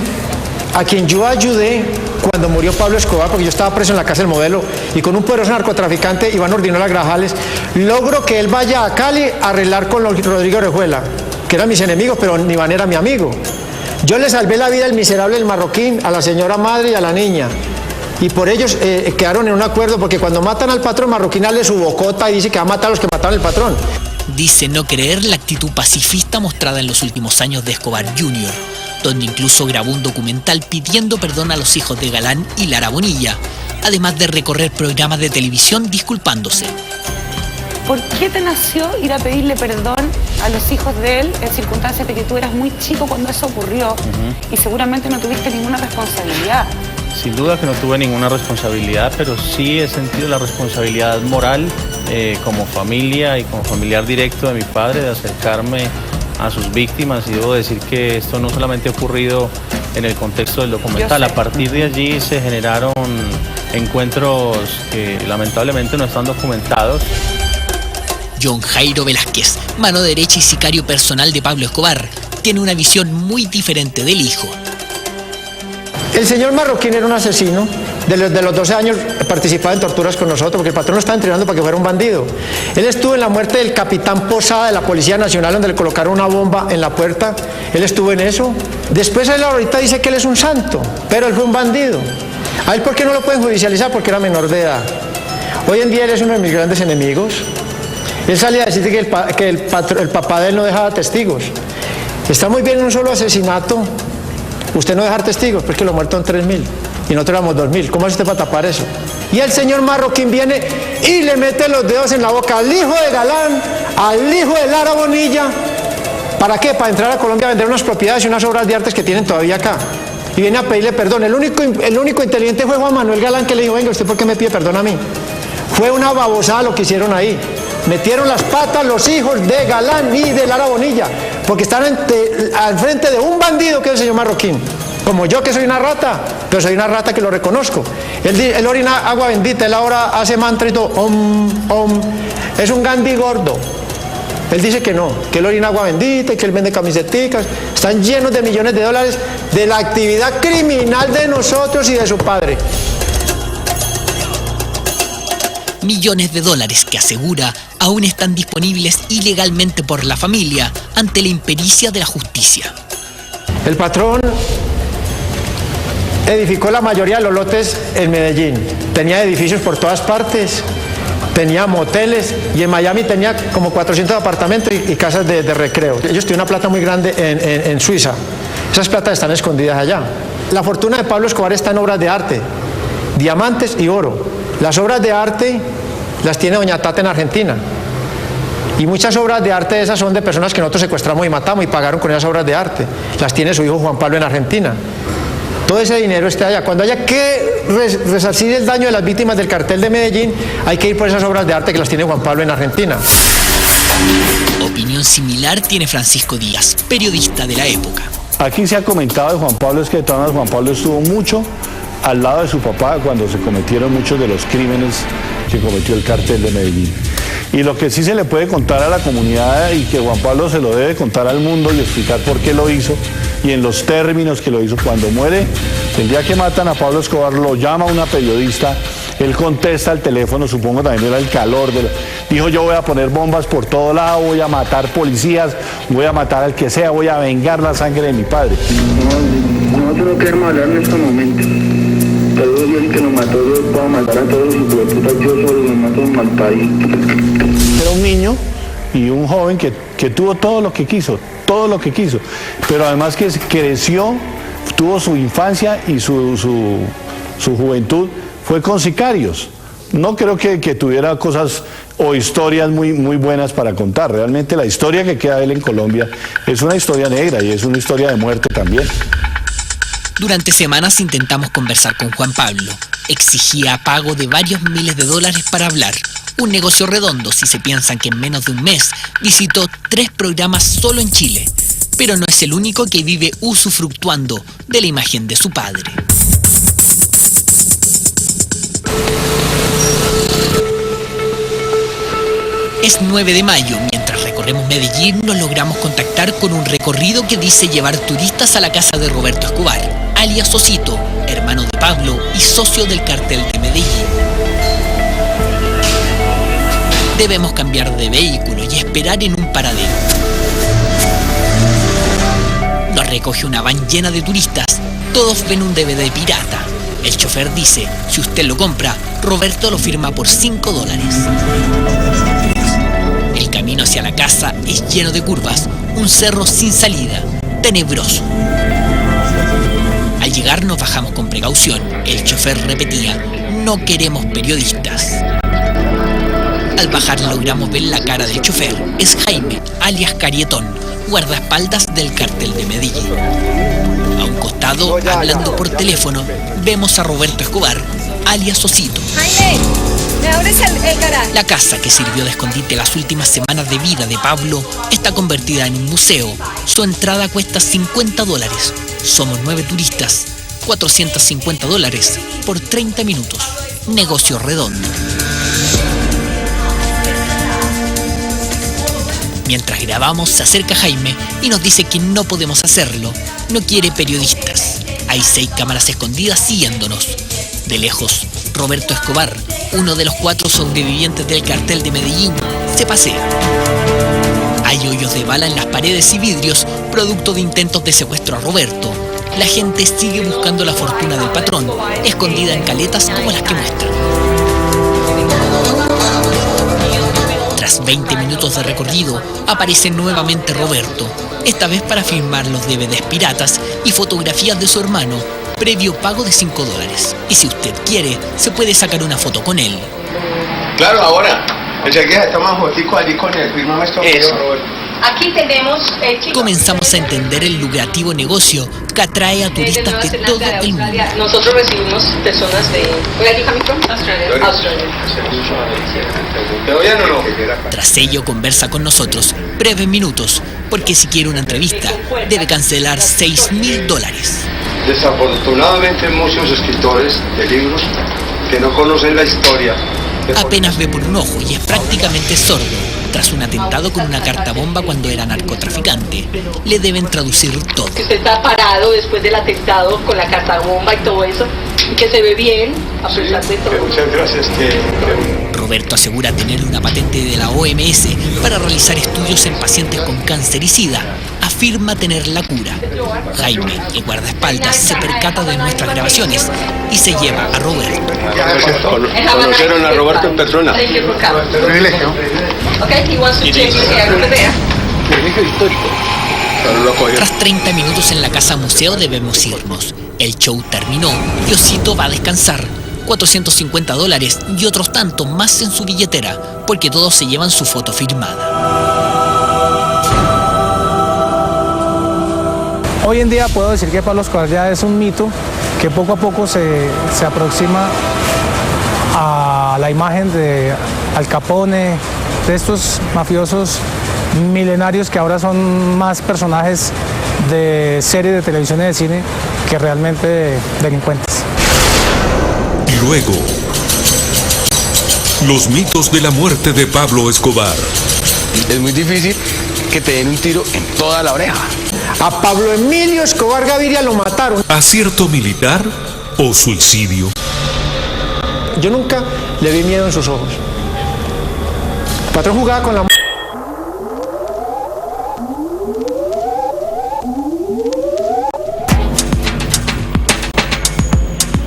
a quien yo ayudé cuando murió Pablo Escobar, porque yo estaba preso en la cárcel Modelo, y con un poderoso narcotraficante, Iván Ordinola Grajales, logro que él vaya a Cali a arreglar con Rodrigo Orejuela, que eran mis enemigos, pero Iván era mi amigo. Yo le salvé la vida al miserable del Marroquín, a la señora madre y a la niña. Y por ellos quedaron en un acuerdo, porque cuando matan al patrón, Marroquín le su bocota y dice que va a matar a los que mataron al patrón. Dice no creer la actitud pacifista mostrada en los últimos años de Escobar Jr., donde incluso grabó un documental pidiendo perdón a los hijos de Galán y Lara Bonilla, además de recorrer programas de televisión disculpándose. ¿Por qué te nació ir a pedirle perdón a los hijos de él en circunstancias de que tú eras muy chico cuando eso ocurrió y seguramente no tuviste ninguna responsabilidad? Sin duda que no tuve ninguna responsabilidad, pero sí he sentido la responsabilidad moral como familia y como familiar directo de mi padre de acercarme a sus víctimas, y debo decir que esto no solamente ha ocurrido en el contexto del documental. A partir de allí se generaron encuentros que lamentablemente no están documentados. John Jairo Velázquez, mano derecha y sicario personal de Pablo Escobar, tiene una visión muy diferente del hijo. El señor Marroquín era un asesino. De los 12 años participaba en torturas con nosotros, porque el patrón lo estaba entrenando para que fuera un bandido. Él estuvo en la muerte del capitán Posada de la Policía Nacional, donde le colocaron una bomba en la puerta. Él estuvo en eso. Después él ahorita dice que él es un santo, pero él fue un bandido. ¿A él por qué no lo pueden judicializar? Porque era menor de edad. Hoy en día él es uno de mis grandes enemigos. Él salía a decir que el papá de él no dejaba testigos. Está muy bien un solo asesinato. Usted no dejar testigos, pues que lo muerto en 3.000 y nosotros éramos 2.000. ¿Cómo hace usted para tapar eso? Y el señor Marroquín viene y le mete los dedos en la boca al hijo de Galán, al hijo de Lara Bonilla. ¿Para qué? Para entrar a Colombia a vender unas propiedades y unas obras de artes que tienen todavía acá. Y viene a pedirle perdón. El único inteligente fue Juan Manuel Galán, que le dijo, venga, ¿usted por qué me pide perdón a mí? Fue una babosada lo que hicieron ahí. Metieron las patas los hijos de Galán y de Lara Bonilla, porque están al frente de un bandido que es el señor Marroquín. Como yo, que soy una rata, pero soy una rata que lo reconozco. Él orina agua bendita, él ahora hace mantra y todo, es un Gandhi gordo. Él dice que no, que él orina agua bendita y que él vende camiseticas. Están llenos de millones de dólares de la actividad criminal de nosotros y de su padre. Millones de dólares que asegura aún están disponibles ilegalmente por la familia ante la impericia de la justicia. El patrón edificó la mayoría de los lotes en Medellín. Tenía edificios por todas partes, tenía moteles y en Miami tenía como 400 apartamentos y casas de recreo. Ellos tienen una plata muy grande en Suiza. Esas platas están escondidas allá. La fortuna de Pablo Escobar está en obras de arte, diamantes y oro. Las obras de arte las tiene doña Tata en Argentina. Y muchas obras de arte de esas son de personas que nosotros secuestramos y matamos y pagaron con esas obras de arte. Las tiene su hijo Juan Pablo en Argentina. Todo ese dinero está allá. Cuando haya que resarcir el daño de las víctimas del cartel de Medellín, hay que ir por esas obras de arte que las tiene Juan Pablo en Argentina. Opinión similar tiene Francisco Díaz, periodista de la época. Aquí se ha comentado de Juan Pablo, es que de todas maneras Juan Pablo estuvo mucho al lado de su papá cuando se cometieron muchos de los crímenes que cometió el cartel de Medellín. Y lo que sí se le puede contar a la comunidad y que Juan Pablo se lo debe contar al mundo y explicar por qué lo hizo y en los términos que lo hizo. Cuando muere, el día que matan a Pablo Escobar, lo llama una periodista, él contesta al teléfono, supongo también era el calor, dijo: yo voy a poner bombas por todo lado, voy a matar policías, voy a matar al que sea, voy a vengar la sangre de mi padre. Nosotros no queremos hablar en este momento. Todos dicen que nos mató, yo puedo matar a todos los hijos, yo solo me mato en mal país. Era un niño y un joven que tuvo todo lo que quiso, pero además que creció, tuvo su infancia y su juventud fue con sicarios. No creo que tuviera cosas o historias muy buenas para contar. Realmente la historia que queda de él en Colombia es una historia negra y es una historia de muerte también. Durante semanas intentamos conversar con Juan Pablo. Exigía pago de varios miles de dólares para hablar. Un negocio redondo si se piensan que en menos de un mes visitó 3 programas solo en Chile. Pero no es el único que vive usufructuando de la imagen de su padre. Es 9 de mayo, mientras recorremos Medellín nos logramos contactar con un recorrido que dice llevar turistas a la casa de Roberto Escobar, alias Sosito, hermano de Pablo y socio del cartel de Medellín. Debemos cambiar de vehículo y esperar en un paradero. Nos recoge una van llena de turistas, todos ven un DVD pirata. El chofer dice, si usted lo compra, Roberto lo firma por $5. El camino hacia la casa es lleno de curvas, un cerro sin salida, tenebroso. Al llegar nos bajamos con precaución. El chofer repetía, no queremos periodistas. Al bajar logramos ver la cara del chofer. Es Jaime, alias Carietón, guardaespaldas del cartel de Medellín. A un costado, hablando por teléfono, vemos a Roberto Escobar, alias Sosito. Jaime, ¿me abres el garaje? La casa que sirvió de escondite las últimas semanas de vida de Pablo está convertida en un museo. Su entrada cuesta $50. Somos 9 turistas, $450 por 30 minutos. Negocio redondo. Mientras grabamos, se acerca Jaime y nos dice que no podemos hacerlo. No quiere periodistas. Hay 6 cámaras escondidas siguiéndonos. De lejos, Roberto Escobar, uno de los 4 sobrevivientes del cartel de Medellín, se pasea. Hay hoyos de bala en las paredes y vidrios, producto de intentos de secuestro a Roberto. La gente sigue buscando la fortuna del patrón, escondida en caletas como las que muestran. Tras 20 minutos de recorrido, aparece nuevamente Roberto, esta vez para firmar los DVDs piratas y fotografías de su hermano, previo pago de $5. Y si usted quiere, se puede sacar una foto con él. Claro, ahora. Enseguida estamos fotico allí con él. Firmame esto, Roberto. Aquí tenemos, Comenzamos a entender el lucrativo negocio que atrae a turistas de todo el mundo. Nosotros recibimos personas de... ¿Where are you coming from? Australia. ¿Te oyen o no? Tras ello conversa con nosotros breves minutos, porque si quiere una entrevista debe cancelar $6.000. Desafortunadamente hay muchos escritores de libros que no conocen la historia. Apenas ve por un ojo y es prácticamente sordo. Tras un atentado con una carta bomba cuando era narcotraficante, le deben traducir todo. Que usted está parado después del atentado con la carta bomba y todo eso, y que se ve bien a pesar de todo. Muchas gracias. Roberto asegura tener una patente de la OMS para realizar estudios en pacientes con cáncer y SIDA, afirma tener la cura. Jaime, el guardaespaldas, se percata de nuestras grabaciones y se lleva a Roberto. Conocieron a Roberto en persona. Privilegio. Privilegio histórico. Tras 30 minutos en la casa museo debemos irnos. El show terminó y Osito va a descansar. $450 y otros tantos más en su billetera, porque todos se llevan su foto firmada. Hoy en día puedo decir que Pablo Escobar ya es un mito que poco a poco se aproxima a la imagen de Al Capone, de estos mafiosos milenarios que ahora son más personajes de series de televisión y de cine que realmente delincuentes. Luego, los mitos de la muerte de Pablo Escobar. Es muy difícil que te den un tiro en toda la oreja. A Pablo Emilio Escobar Gaviria lo mataron. ¿Acierto militar o suicidio? Yo nunca le vi miedo en sus ojos. El patrón jugaba con la...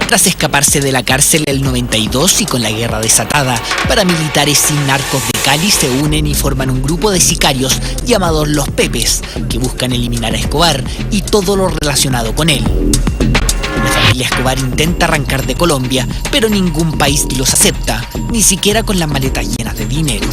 Tras escaparse de la cárcel el 92 y con la guerra desatada, paramilitares y narcos de Cali se unen y forman un grupo de sicarios llamados Los Pepes, que buscan eliminar a Escobar y todo lo relacionado con él. La familia Escobar intenta arrancar de Colombia, pero ningún país los acepta, ni siquiera con las maletas llenas de dinero.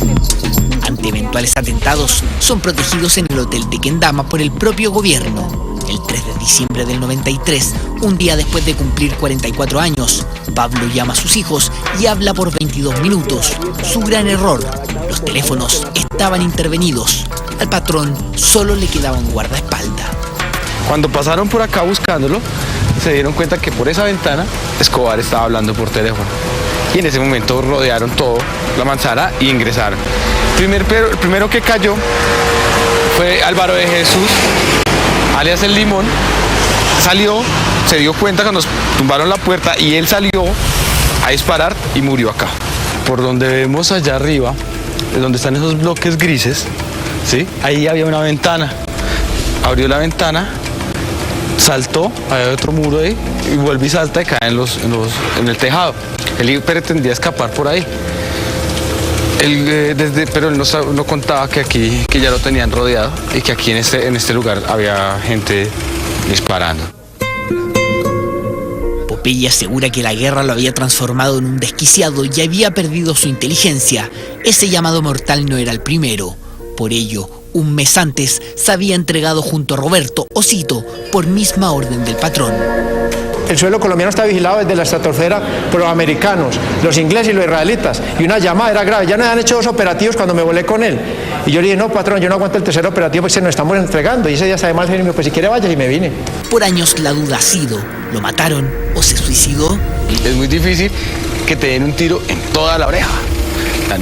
Ante eventuales atentados, son protegidos en el hotel de Kendama por el propio gobierno. El 3 de diciembre del 93, un día después de cumplir 44 años, Pablo llama a sus hijos y habla por 22 minutos. Su gran error: los teléfonos estaban intervenidos. Al patrón solo le quedaba un guardaespaldas. Cuando pasaron por acá buscándolo, se dieron cuenta que por esa ventana Escobar estaba hablando por teléfono. Y en ese momento rodearon todo, la manzana, y ingresaron. El primero que cayó fue Álvaro de Jesús, alias El Limón. Salió, se dio cuenta cuando nos tumbaron la puerta y él salió a disparar y murió acá. Por donde vemos allá arriba, donde están esos bloques grises, ¿sí? Ahí había una ventana. Abrió la ventana, saltó, había otro muro ahí, y vuelve y salta y cae en el tejado. Él pretendía escapar por ahí. Pero él no contaba que aquí, que ya lo tenían rodeado y que aquí en este lugar había gente disparando. Popeye asegura que la guerra lo había transformado en un desquiciado y había perdido su inteligencia. Ese llamado mortal no era el primero. Por ello, un mes antes se había entregado junto a Roberto, Osito, por misma orden del patrón. El suelo colombiano está vigilado desde la estratosfera por los americanos, los ingleses y los israelitas. Y una llamada era grave. Ya nos han hecho 2 operativos cuando me volé con él. Y yo le dije, no, patrón, yo no aguanto el tercer operativo porque se nos estamos entregando. Y ese día además me dijo, pues si quiere vaya, y me vine. Por años la duda ha sido, ¿lo mataron o se suicidó? Es muy difícil que te den un tiro en toda la oreja.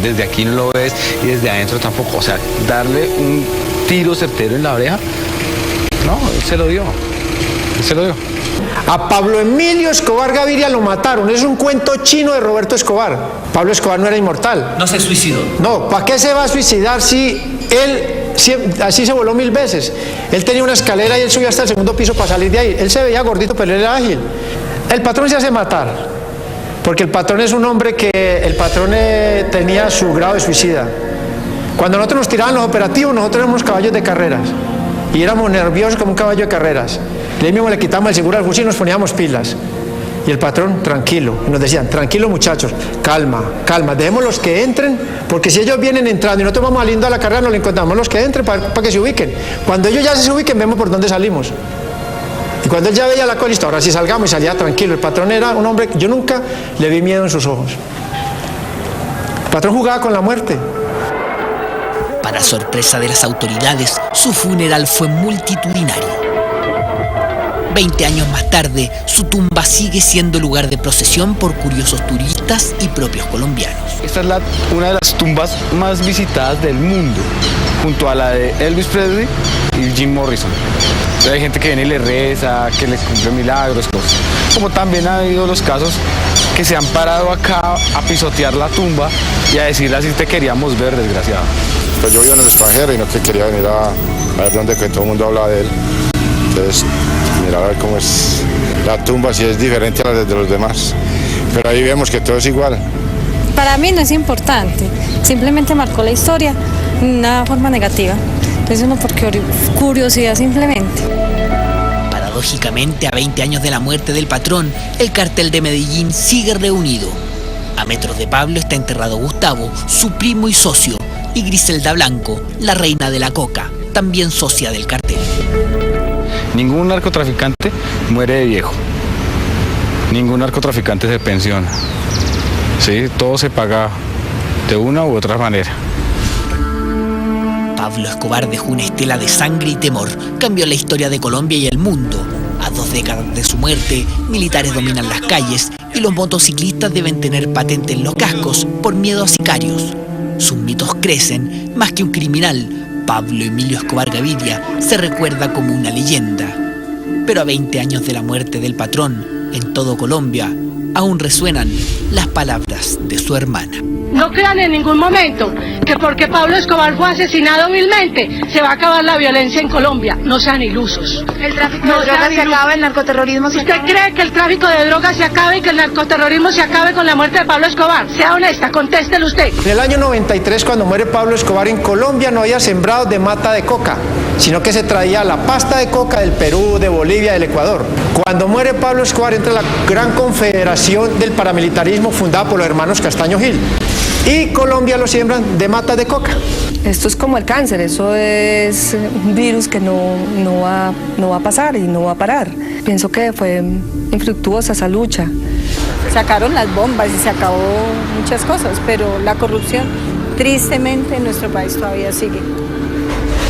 Desde aquí no lo ves y desde adentro tampoco. O sea, darle un tiro certero en la oreja, no, él se lo dio. Él se lo dio. A Pablo Emilio Escobar Gaviria lo mataron. Es un cuento chino de Roberto Escobar. Pablo Escobar no era inmortal. No se suicidó. No, ¿para qué se va a suicidar si él así se voló 1000 veces? Él tenía una escalera y él subió hasta el 2.º piso para salir de ahí. Él se veía gordito, pero él era ágil. El patrón se hace matar, porque el patrón es un hombre que tenía su grado de suicida. Cuando nosotros nos tiraban los operativos, nosotros éramos caballos de carreras y éramos nerviosos como un caballo de carreras. Le mismo le quitamos el seguro al fusil y nos poníamos pilas. Y el patrón, tranquilo. Y nos decían, tranquilo muchachos, calma, calma, dejemos los que entren, porque si ellos vienen entrando y nosotros vamos saliendo a la carrera, no le encontramos los que entren para que se ubiquen. Cuando ellos ya se ubiquen, vemos por dónde salimos. Y cuando él ya veía la colista, ahora sí salgamos, y salía tranquilo. El patrón era un hombre, yo nunca le vi miedo en sus ojos. El patrón jugaba con la muerte. Para sorpresa de las autoridades, su funeral fue multitudinario. 20 años más tarde, su tumba sigue siendo lugar de procesión por curiosos turistas y propios colombianos. Esta es una de las tumbas más visitadas del mundo, junto a la de Elvis Presley y Jim Morrison. Hay gente que viene y le reza, que le cumple milagros, cosas. Como también ha habido los casos que se han parado acá a pisotear la tumba y a decirle así te queríamos ver, desgraciado. Pues yo vivo en el extranjero y no que quería venir a ver dónde que todo el mundo habla de él. Entonces, mirar a ver cómo es la tumba, si es diferente a la de los demás. Pero ahí vemos que todo es igual. Para mí no es importante, simplemente marcó la historia de una forma negativa. Entonces uno por curiosidad simplemente. Paradójicamente, a 20 años de la muerte del patrón, el cartel de Medellín sigue reunido. A metros de Pablo está enterrado Gustavo, su primo y socio, y Griselda Blanco, la reina de la coca, también socia del cartel. Ningún narcotraficante muere de viejo. Ningún narcotraficante se pensiona. Sí, todo se paga de una u otra manera. Pablo Escobar dejó una estela de sangre y temor. Cambió la historia de Colombia y el mundo. A 2 décadas de su muerte, militares dominan las calles y los motociclistas deben tener patente en los cascos por miedo a sicarios. Sus mitos crecen. Más que un criminal, Pablo Emilio Escobar Gaviria se recuerda como una leyenda. Pero a 20 años de la muerte del patrón, en todo Colombia, aún resuenan las palabras de su hermana. No crean en ningún momento que porque Pablo Escobar fue asesinado vilmente se va a acabar la violencia en Colombia. No sean ilusos. ¿El tráfico de drogas se acaba, el narcoterrorismo se acaba? ¿Usted cree que el tráfico de drogas se acabe y que el narcoterrorismo se acabe con la muerte de Pablo Escobar? Sea honesta, contéstelo usted. En el año 93, cuando muere Pablo Escobar, en Colombia no había sembrados de mata de coca, sino que se traía la pasta de coca del Perú, de Bolivia, del Ecuador. Cuando muere Pablo Escobar, entra la gran confederación del paramilitarismo fundada por los hermanos Castaño Gil. Y Colombia lo siembran de mata de coca. Esto es como el cáncer, eso es un virus que no va a pasar y no va a parar. Pienso que fue infructuosa esa lucha. Sacaron las bombas y se acabó muchas cosas, pero la corrupción, tristemente, en nuestro país todavía sigue.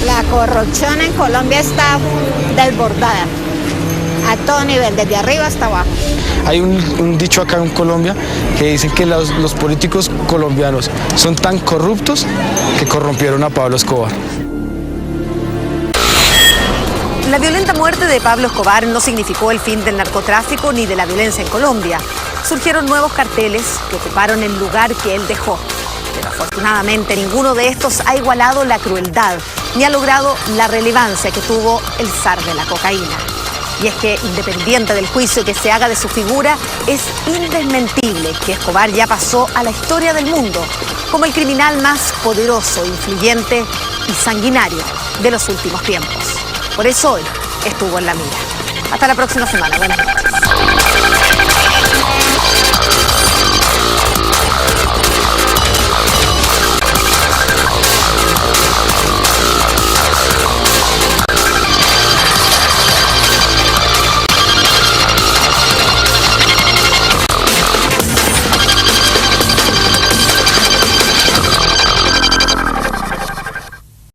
La corrupción en Colombia está desbordada, a todo nivel, desde arriba hasta abajo. Hay un dicho acá en Colombia que dicen que los políticos colombianos son tan corruptos que corrompieron a Pablo Escobar. La violenta muerte de Pablo Escobar no significó el fin del narcotráfico ni de la violencia en Colombia. Surgieron nuevos carteles que ocuparon el lugar que él dejó. Pero afortunadamente ninguno de estos ha igualado la crueldad ni ha logrado la relevancia que tuvo el zar de la cocaína. Y es que, independiente del juicio que se haga de su figura, es indesmentible que Escobar ya pasó a la historia del mundo como el criminal más poderoso, influyente y sanguinario de los últimos tiempos. Por eso hoy estuvo en la mira. Hasta la próxima semana. Buenas noches.